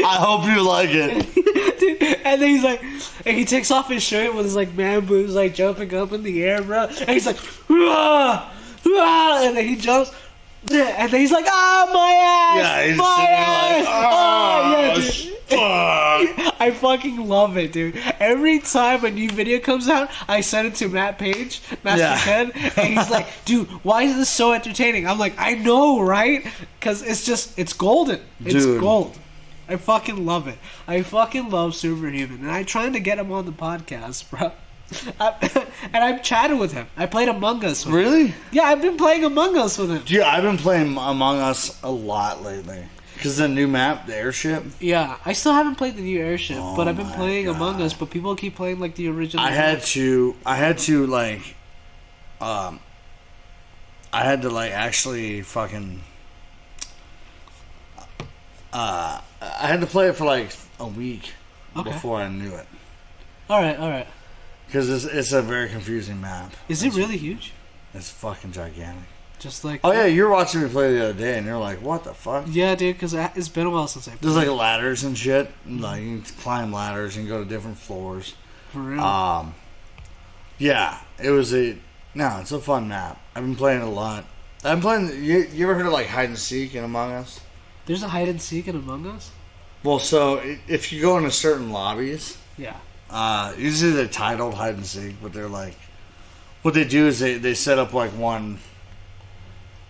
I hope you like it. Dude, and then he's like, and he takes off his shirt with his like man boobs like jumping up in the air, bro. And he's like, "Rah! Rah!" And then he jumps. And then he's like, "Ah, my ass! Yeah, he's my ass! Like, oh, yeah, fuck. I fucking love it, dude. Every time a new video comes out, I send it to Matt Page, Master Ken, and he's like, dude, why is this so entertaining? I'm like, I know, right? Because it's golden. It's gold. I fucking love it. I fucking love Superhuman. And I'm trying to get him on the podcast, bro. And I've chatted with him. I played Among Us with him. Really? Yeah, I've been playing Among Us with him. Dude, I've been playing Among Us a lot lately. Because the new map, the airship. Yeah, I still haven't played the new airship, but I've been playing Among Us, but people keep playing like the original. I had to actually fucking I had to play it for like a week before I knew it. Alright. Because it's a very confusing map. Is it really huge? It's fucking gigantic. Just like... Oh yeah, you were watching me play the other day and you're like, what the fuck? Yeah, dude, because it's been a while since I played. There's like ladders and shit. Like you can climb ladders and go to different floors. For real? Yeah, it's a fun map. I've been playing it a lot. I'm playing... You ever heard of like hide and seek in Among Us? There's a hide and seek in Among Us? Well, so if you go into certain lobbies... Yeah. Usually they're titled hide and seek, but they're like... What they do is they set up like one...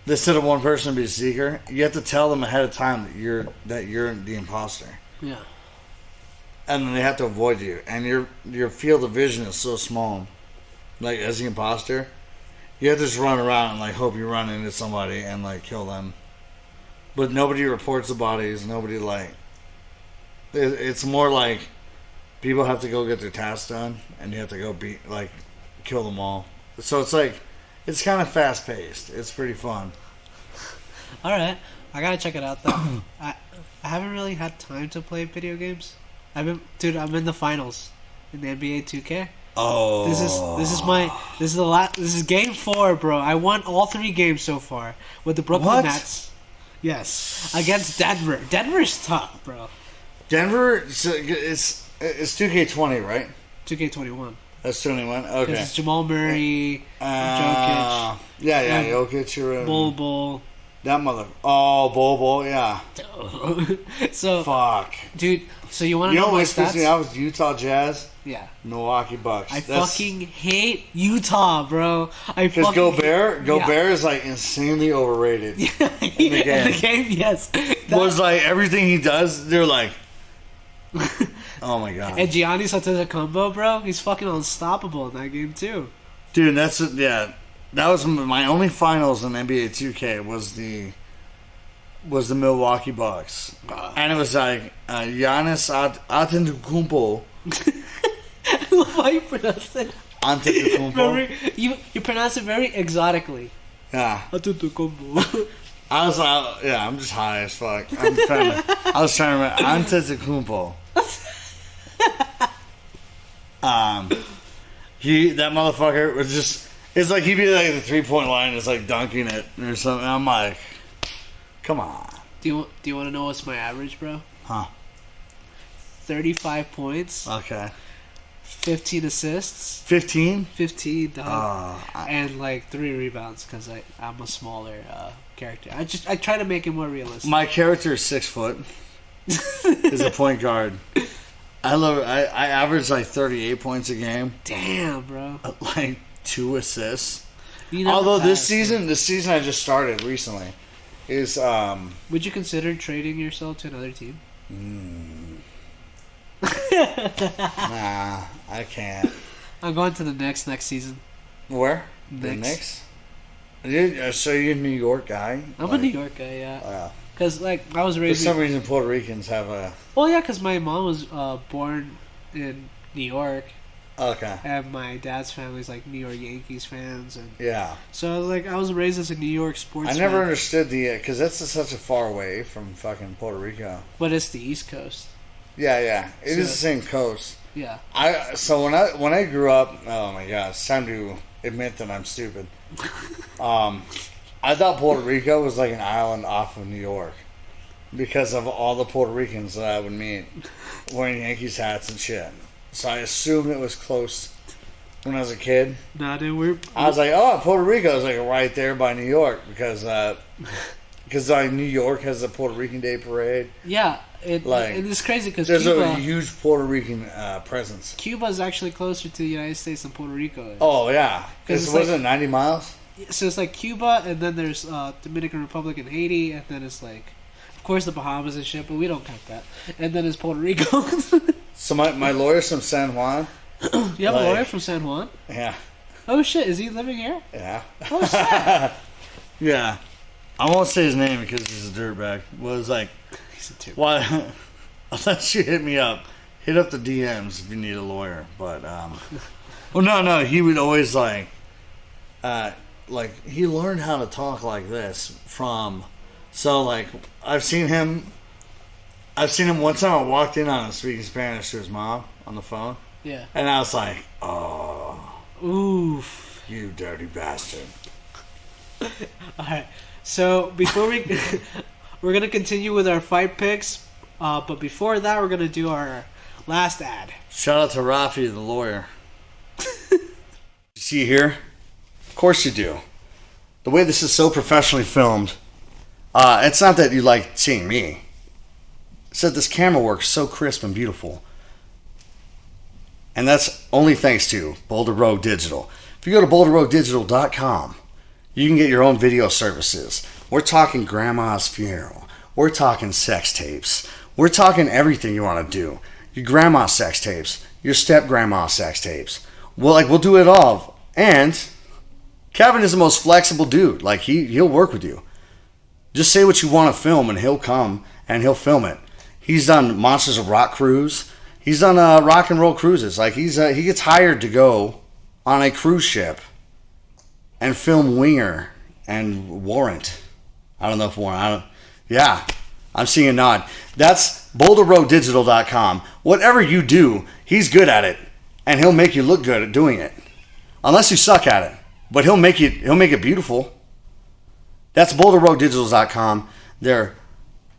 They set up one person to be a seeker. You have to tell them ahead of time that you're the imposter. Yeah. And then they have to avoid you. And your field of vision is so small. Like, as the imposter, you have to just run around and like hope you run into somebody and like kill them. But nobody reports the bodies. Nobody like... It's more like people have to go get their tasks done, and you have to go kill them all. So it's like, it's kind of fast paced. It's pretty fun. All right, I gotta check it out though. I haven't really had time to play video games. I'm in the finals in the NBA 2K. Oh, this is game 4, bro. I won all 3 games so far with the Brooklyn Nets. Yes, against Denver. Denver's tough, bro. Denver, it's 2K20, right? 2K21. That's 21. Okay. It's Jamal Murray, Jokic. Yeah, Jokic. You're Bol. That mother. Oh, Bol, yeah. So, fuck, dude. So you want to know my stats? I was Utah Jazz. Yeah. Milwaukee Bucks. I fucking hate Utah, bro. Because Gobert is like insanely overrated in the game. In the game, yes. Was like everything he does, they're like, oh my god. And Giannis Antetokounmpo, bro, he's fucking unstoppable in that game too. Dude, that was my only finals in NBA 2K was the Milwaukee Bucks, and it was like Giannis Antetokounmpo. I love how you pronounce it. Antetokounmpo. You pronounce it very exotically. Yeah. Antetokounmpo. I was like, yeah, I'm just high as fuck. I was trying to remember Antetokounmpo. That motherfucker was just. It's like he'd be like the 3-point line, is like dunking it or something. I'm like, come on. Do you want to know what's my average, bro? Huh? 35 points. Okay. 15 assists. 15? 15, dog. And like 3 rebounds because I'm a smaller character. I try to make it more realistic. My character is 6 foot. Is a point guard. I average like 38 points a game. Damn, bro. Like 2 assists. Although this season I just started recently. is Would you consider trading yourself to another team? nah, I can't. I'm going to the Knicks next season. Where? The Knicks. So you're a New York guy? I'm a New York guy, yeah. Because, I was For raised... some reason, Puerto Ricans have a... Well, yeah, because my mom was born in New York. Okay. And my dad's family's, New York Yankees fans. And Yeah. so, I was raised as a New York sports I never fan. understood because that's such a far away from fucking Puerto Rico. But it's the East Coast. Yeah. It is the same coast. Yeah. So when I grew up, oh my god, it's time to admit that I'm stupid. I thought Puerto Rico was like an island off of New York because of all the Puerto Ricans that I would meet wearing Yankees hats and shit. So I assumed it was close when I was a kid. Nah, dude, I was like, oh, Puerto Rico is right there by New York because New York has the Puerto Rican Day Parade. Yeah, it's crazy because there's Cuba, a huge Puerto Rican presence. Cuba is actually closer to the United States than Puerto Rico is. Oh yeah, because was it 90 miles? So it's Cuba, and then there's Dominican Republic and Haiti, and then it's of course the Bahamas and shit, but we don't count that. And then it's Puerto Rico. So my lawyer's from San Juan. You have a lawyer from San Juan? Yeah. Oh shit, is he living here? Yeah. Oh shit. Yeah. I won't say his name because he's a dirtbag. He's a dirtbag. Why? Unless you hit me up. Hit up the DMs if you need a lawyer. But, well, no. He would always, he learned how to talk like this from... So, I've seen him one time. I walked in on him speaking Spanish to his mom on the phone. Yeah. And I was like, oh. Oof. You dirty bastard. Alright. So, before we're going to continue with our fight picks. But before that, we're going to do our last ad. Shout out to Rafi, the lawyer. You see here? Of course you do. The way this is so professionally filmed, it's not that you like seeing me. It's that this camera works so crisp and beautiful. And that's only thanks to Boulder Road Digital. If you go to boulderroaddigital.com, you can get your own video services. We're talking grandma's funeral. We're talking sex tapes. We're talking everything you want to do. Your grandma's sex tapes. Your step-grandma's sex tapes. We'll do it all. And Kevin is the most flexible dude. He'll work with you. Just say what you want to film and he'll come and he'll film it. He's done Monsters of Rock cruise. He's done rock and roll cruises. He gets hired to go on a cruise ship and film Winger and Warrant. I don't know if Warrant. Yeah, I'm seeing a nod. That's boulderroaddigital.com. Whatever you do, he's good at it, and he'll make you look good at doing it. Unless you suck at it, but he'll make it beautiful. That's boulderroaddigital.com. They're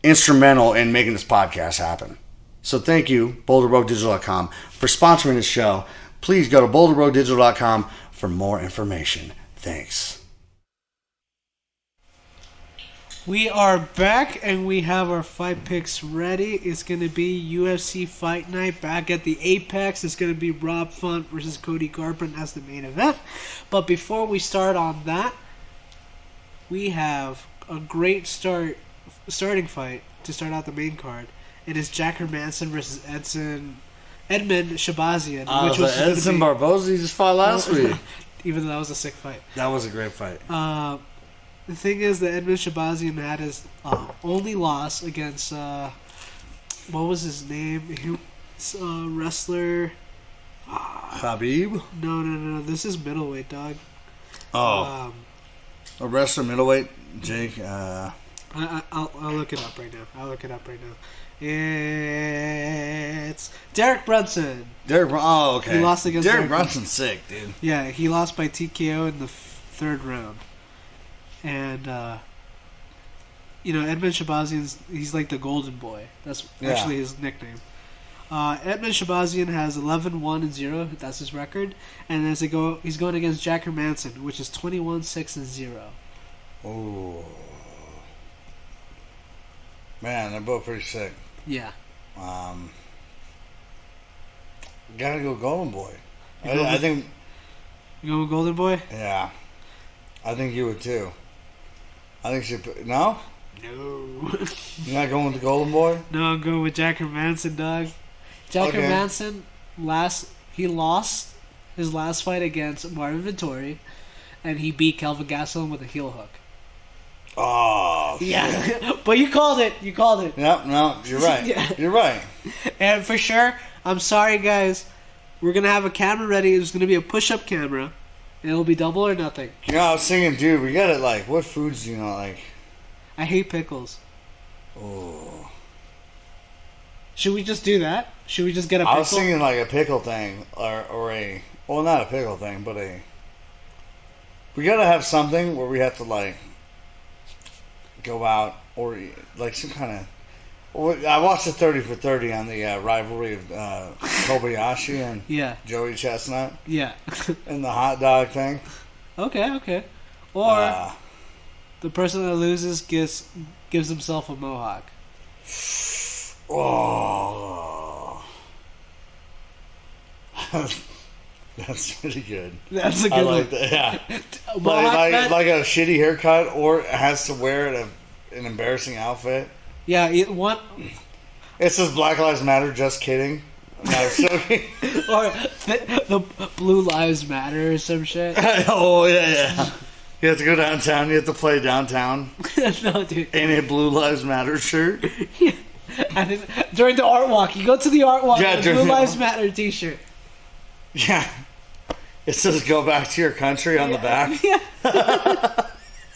instrumental in making this podcast happen. So thank you, boulderroaddigital.com, for sponsoring this show. Please go to boulderroaddigital.com for more information. Thanks. We are back, and we have our fight picks ready. It's going to be UFC Fight Night back at the Apex. It's going to be Rob Font versus Cody Garbrandt as the main event. But before we start on that, we have a great starting fight to start out the main card. It is Jack Hermanson versus Edmund Shabazian. Which was Edson Barboza. He just fought last week. Even though that was a sick fight. That was a great fight. The thing is that Edmund Shabazian had his only loss against what was his name? Wrestler. Khabib? No. This is middleweight, dog. Oh. A wrestler middleweight, Jake. I'll look it up right now. It's Derek Brunson. Oh, okay. He lost against Derek Brunson's sick, dude. Yeah, he lost by TKO in the third round. And, Edmund Shabazian, he's like the golden boy. That's actually his nickname. Edmund Shabazian has 11-1-0. That's his record. And he's going against Jack Hermanson, which is 21-6-0. Oh. Man, they're both pretty sick. Yeah. Gotta go Golden Boy. I think... You go with Golden Boy? Yeah. I think you would too. I think she... No? No. You're not going with the Golden Boy? No, I'm going with Jack Hermanson, dog. Jack Hermanson, he lost his last fight against Marvin Vettori, and he beat Kelvin Gastelum with a heel hook. Oh, yeah. But you called it. Yep, no, you're right. Yeah. You're right. And for sure, I'm sorry, guys. We're going to have a camera ready. There's going to be a push-up camera, and it'll be double or nothing. You know, I was thinking, dude, we got to, like, what foods do you not like? I hate pickles. Oh. Should we just do that? Should we just get a pickle? I was thinking, like, a pickle thing, or a, well, not a pickle thing, but we got to have something where we have to, like, go out, or, like, some kind of, I watched the 30 for 30 on the rivalry of Kobayashi and Joey Chestnut. Yeah. And the hot dog thing. Okay. Or the person that loses gives himself a mohawk. Oh. That's pretty good. That's a good I like one. That, yeah. like a shitty haircut, or has to wear an embarrassing outfit. Yeah, It says Black Lives Matter, just kidding. No, I was joking. Or the Blue Lives Matter or some shit. Oh, yeah. You have to go downtown, you have to play downtown. No, dude. In a Blue Lives Matter shirt. Yeah. And then, during the art walk, you go to the art walk with a Blue Lives Matter t-shirt. Yeah. It says go back to your country on the back. Yeah.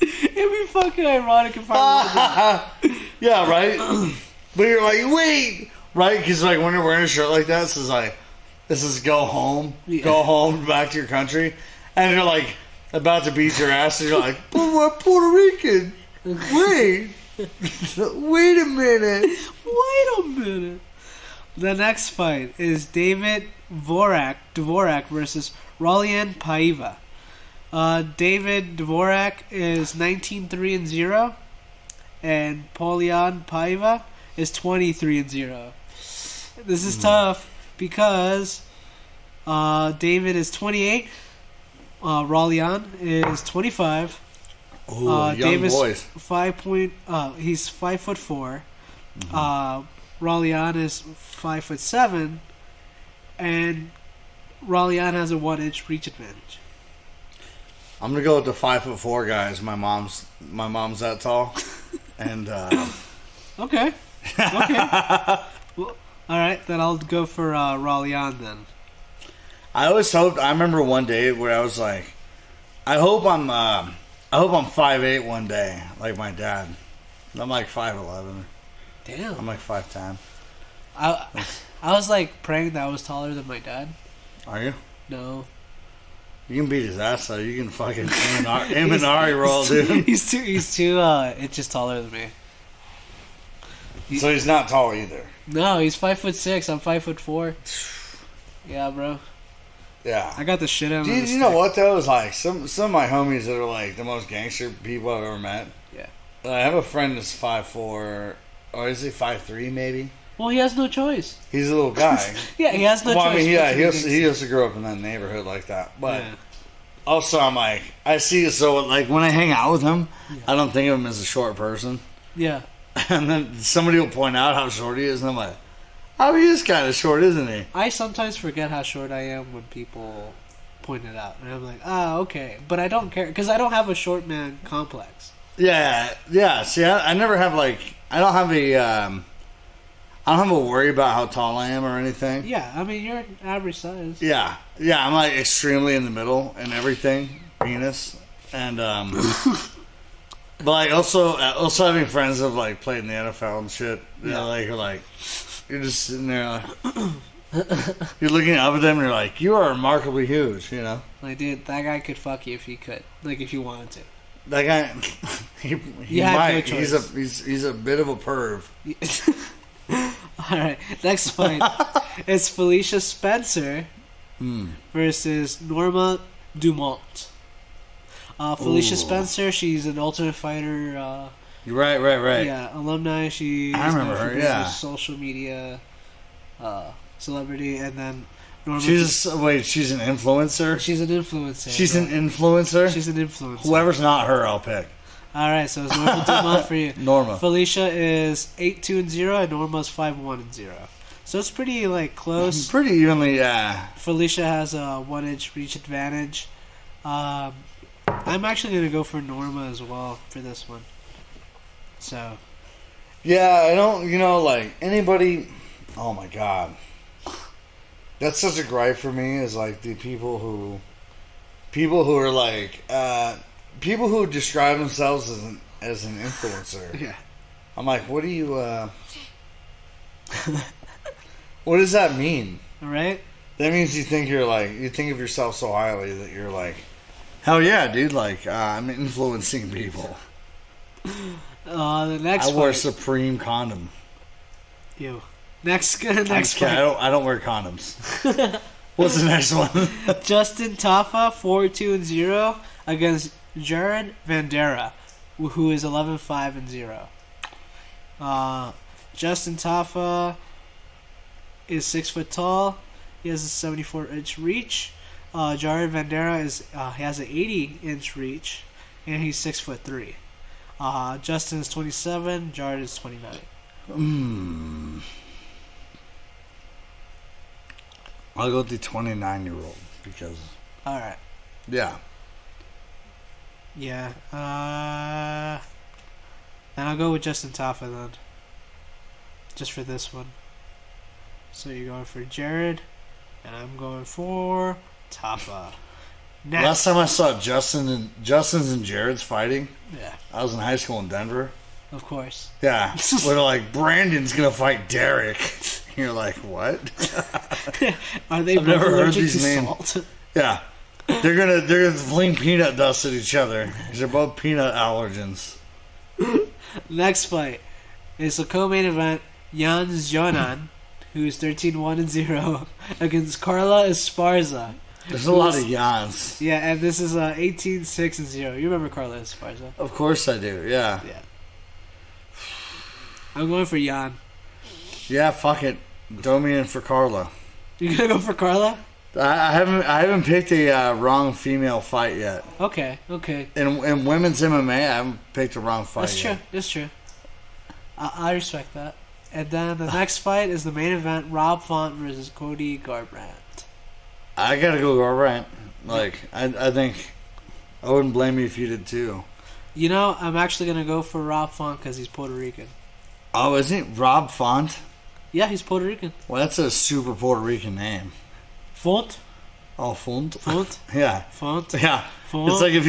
It'd be fucking ironic if I was yeah, right? But you're like, wait! Right? Because like when you're wearing a shirt like that, this is go home. Yeah. Go home, back to your country. And you're like about to beat your ass, and you're like, but we're Puerto Rican. Wait. Wait a minute. The next fight is David Dvorak versus Raulian Paiva. David Dvorak is 19-3-0, and Paulian Paiva is 23-0. This is tough because David is 28, Raulian is 25. Ooh, young Davis boys. He's 5'4". Raulian is 5'7", and Raulian has a 1-inch reach advantage. I'm gonna go with the 5'4" guys. My mom's that tall, and okay. Well, all right, then I'll go for Raulian then. I always hoped. I remember one day where I was like, I hope I'm 5'8" one day, like my dad. I'm like 5'11". Damn. I'm like 5'10". I was like praying that I was taller than my dad. Are you? No. You can beat his ass though. You can fucking Imanari roll, dude. He's two inches taller than me. So he's not tall either. No, he's 5'6". I'm 5'4". Yeah, bro. Yeah. I got the shit out of him. Dude, you know what though? It's like some of my homies that are like the most gangster people I've ever met. Yeah. I have a friend that's 5'4", or is he 5'3" maybe? Well, he has no choice. He's a little guy. Yeah, he has no choice. I mean, yeah, he used to grow up in that neighborhood like that. But also, I'm like, I see. So, like, when I hang out with him, I don't think of him as a short person. Yeah. And then somebody will point out how short he is, and I'm like, oh, he is kind of short, isn't he? I sometimes forget how short I am when people point it out, and I'm like, okay, but I don't care because I don't have a short man complex. Yeah. See, I never have like, I don't have a worry about how tall I am or anything. Yeah, I mean, you're average size. Yeah, I'm like extremely in the middle and everything, penis, and but like also having friends that have like played in the NFL and shit. You know, like you're just sitting there, like, you're looking up at them and you're like, you are remarkably huge, you know. Like, dude, that guy could fuck you if he could, like if you wanted to. That guy, he might. No choice. He's a bit of a perv. Alright, next fight. It's Felicia Spencer versus Norma Dumont. Felicia Spencer, she's an Ultimate Fighter. Right. Yeah, alumni. She. I remember her. Yeah, social media celebrity, and then Norma. She's an influencer. She's an influencer. She's an influencer. She's an influencer. Whoever's not her, I'll pick. All right, so it's Norma Dumont for you. Norma. Felicia is 8-2-0, and Norma's 5-1-0. So it's pretty close. Pretty evenly, yeah. Felicia has a 1-inch reach advantage. I'm actually gonna go for Norma as well for this one. So. Yeah, I don't. Anybody. Oh my god. That's such a gripe for me. Is the people who are people who describe themselves as an influencer. Yeah. I'm like, what do you? What does that mean? Right. That means you think you think of yourself so highly that you're like, hell yeah, dude! I'm influencing people. The next. I wear Supreme condom. Ew. Next fight. I don't wear condoms. What's the next one? Justin Tafa 4-2-0 against Jared Vandera, who is 11-5-0. Justin Tafa is 6 foot tall. He has a 74-inch reach. Jared Vandera he has an 80-inch reach, and he's 6'3". Justin is 27. Jared is 29. I'll go with the 29-year-old because. All right. Yeah. Yeah. Then I'll go with Justin Tafa then. Just for this one. So you're going for Jared, and I'm going for Tafa. Next. Last time I saw Justin's and Jared's fighting, Yeah. I was in high school in Denver. Of course. Yeah. Where Brandon's gonna fight Derek. You're like, what? Are they I've never heard allergic these to names. salt? Yeah. They're gonna fling peanut dust at each other. They're both peanut allergens. Next fight is the co-main event. Jan Jonan, who is 13-1-0, against Carla Esparza. There's a lot of Jans. Yeah, and this is 18-6-0. You remember Carla Esparza? Of course I do. Yeah. Yeah. I'm going for Jan. Yeah. Fuck it. Throw me in for Carla. You gonna go for Carla? I haven't picked a wrong female fight yet. Okay. In women's MMA, I haven't picked a wrong fight That's true. yet. That's true. I respect that. And then the next fight is the main event: Rob Font versus Cody Garbrandt. I gotta go Garbrandt. I think I wouldn't blame you if you did too. You know, I'm actually gonna go for Rob Font because he's Puerto Rican. Oh, isn't it Rob Font? Yeah, he's Puerto Rican. Well, that's a super Puerto Rican name. Font? Oh, Font? Font? Yeah. Font? Yeah. Font? It's like if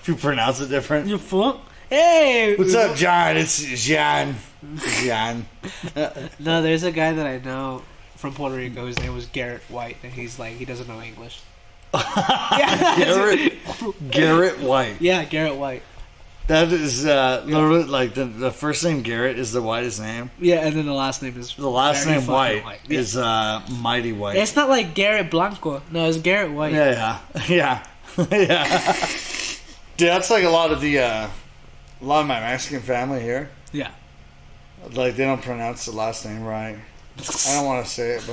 you pronounce it different. You Font? Hey! What's up, John? It's Gian. Gian. No, there's a guy that I know from Puerto Rico. His name was Garrett White, and he's he doesn't know English. Garrett White. Yeah, Garrett White. That is literally the first name Garrett is the whitest name. Yeah, and then the last name is the last name White Yeah. is Mighty White. It's not like Garrett Blanco. No, it's Garrett White. Yeah. Yeah. Dude, that's a lot of my Mexican family here. Yeah. They don't pronounce the last name right. I don't want to say it,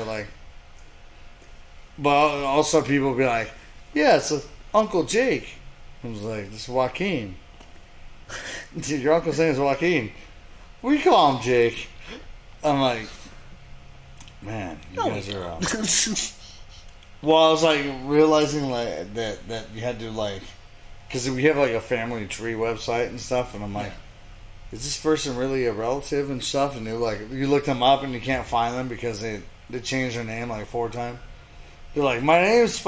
but also people be like, yeah, it's Uncle Jake. I was like, this is Joaquin. Dude, your uncle's name is Joaquin. We call him Jake. I'm like, man, you guys are. Well, I was realizing that you had to because we have a family tree website and stuff, and I'm like, is this person really a relative and stuff? And they're you look them up and you can't find them because they changed their name 4 times. They're like, my name's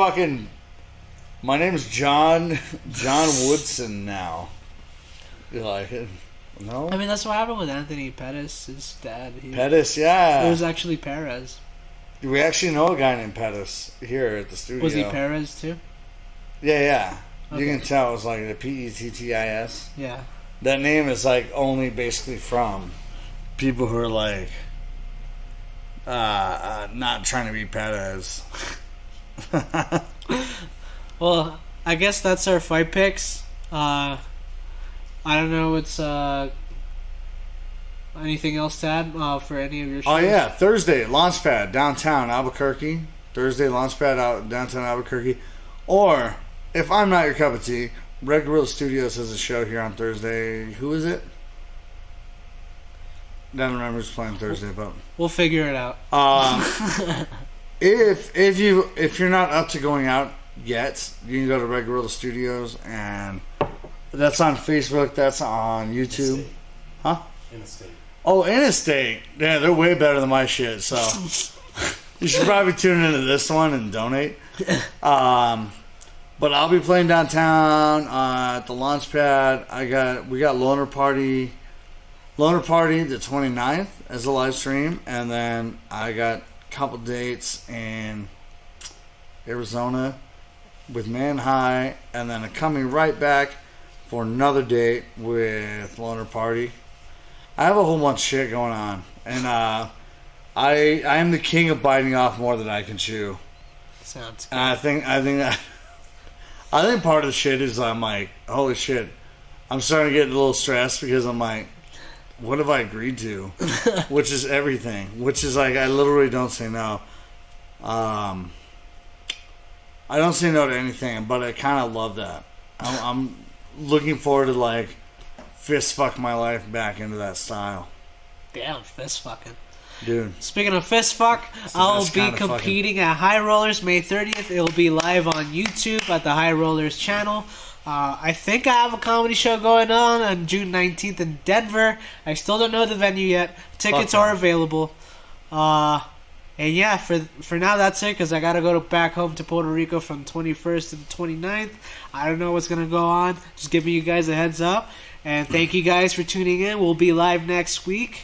John Woodson now. You're like, no? I mean, that's what happened with Anthony Pettis, his dad. Pettis, yeah. It was actually Perez. We actually know a guy named Pettis here at the studio. Was he Perez too? Yeah. Okay. You can tell it was the Pettis. Yeah. That name is only basically from people who are not trying to be Pettis. Well, I guess that's our fight picks. I don't know what's anything else to add for any of your shows? Oh yeah, Thursday Launchpad downtown Albuquerque. Downtown Albuquerque. Or if I'm not your cup of tea, Red Gorilla Studios has a show here on Thursday. Who is it? I don't remember who's playing Thursday, but We'll figure it out. if you're not up to going out yet, you can go to Red Gorilla Studios, and that's on Facebook. That's on YouTube. Interstate. Huh? Interstate. Oh, Interstate. Yeah, they're way better than my shit. So you should probably tune into this one and donate. But I'll be playing downtown at the launch pad. We got Loner Party the 29th as a live stream, and then I got a couple dates in Arizona with Manhigh, and then I'm coming right back for another date with Loner Party. I have a whole bunch of shit going on, and I am the king of biting off more than I can chew. Sounds good. And I think part of the shit is I'm like, holy shit, I'm starting to get a little stressed because I'm like, what have I agreed to? Which is everything. Which is like, I literally don't say no. I don't say no to anything, but I kind of love that. I'm looking forward to like fist fuck my life back into that style. Damn, fist fucking. Dude. Speaking of fist fuck, I'll be competing at High Rollers May 30th. It'll be live on YouTube at the High Rollers channel. I think I have a comedy show going on June 19th in Denver. I still don't know the venue yet. Tickets are available. And yeah, for now that's it, because I got to go back home to Puerto Rico from 21st to the 29th. I don't know what's going to go on. Just giving you guys a heads up. And thank you guys for tuning in. We'll be live next week.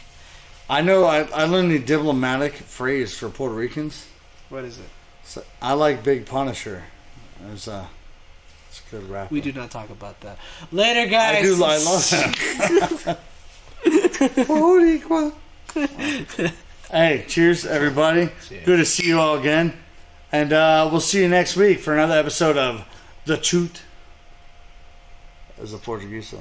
I know I learned the diplomatic phrase for Puerto Ricans. What is it? So, I like Big Punisher. It's a good rap. We do not talk about that. Later, guys. I love that. Hey, cheers, everybody. Good to see you all again. And we'll see you next week for another episode of The Truth. As a Portuguese, so.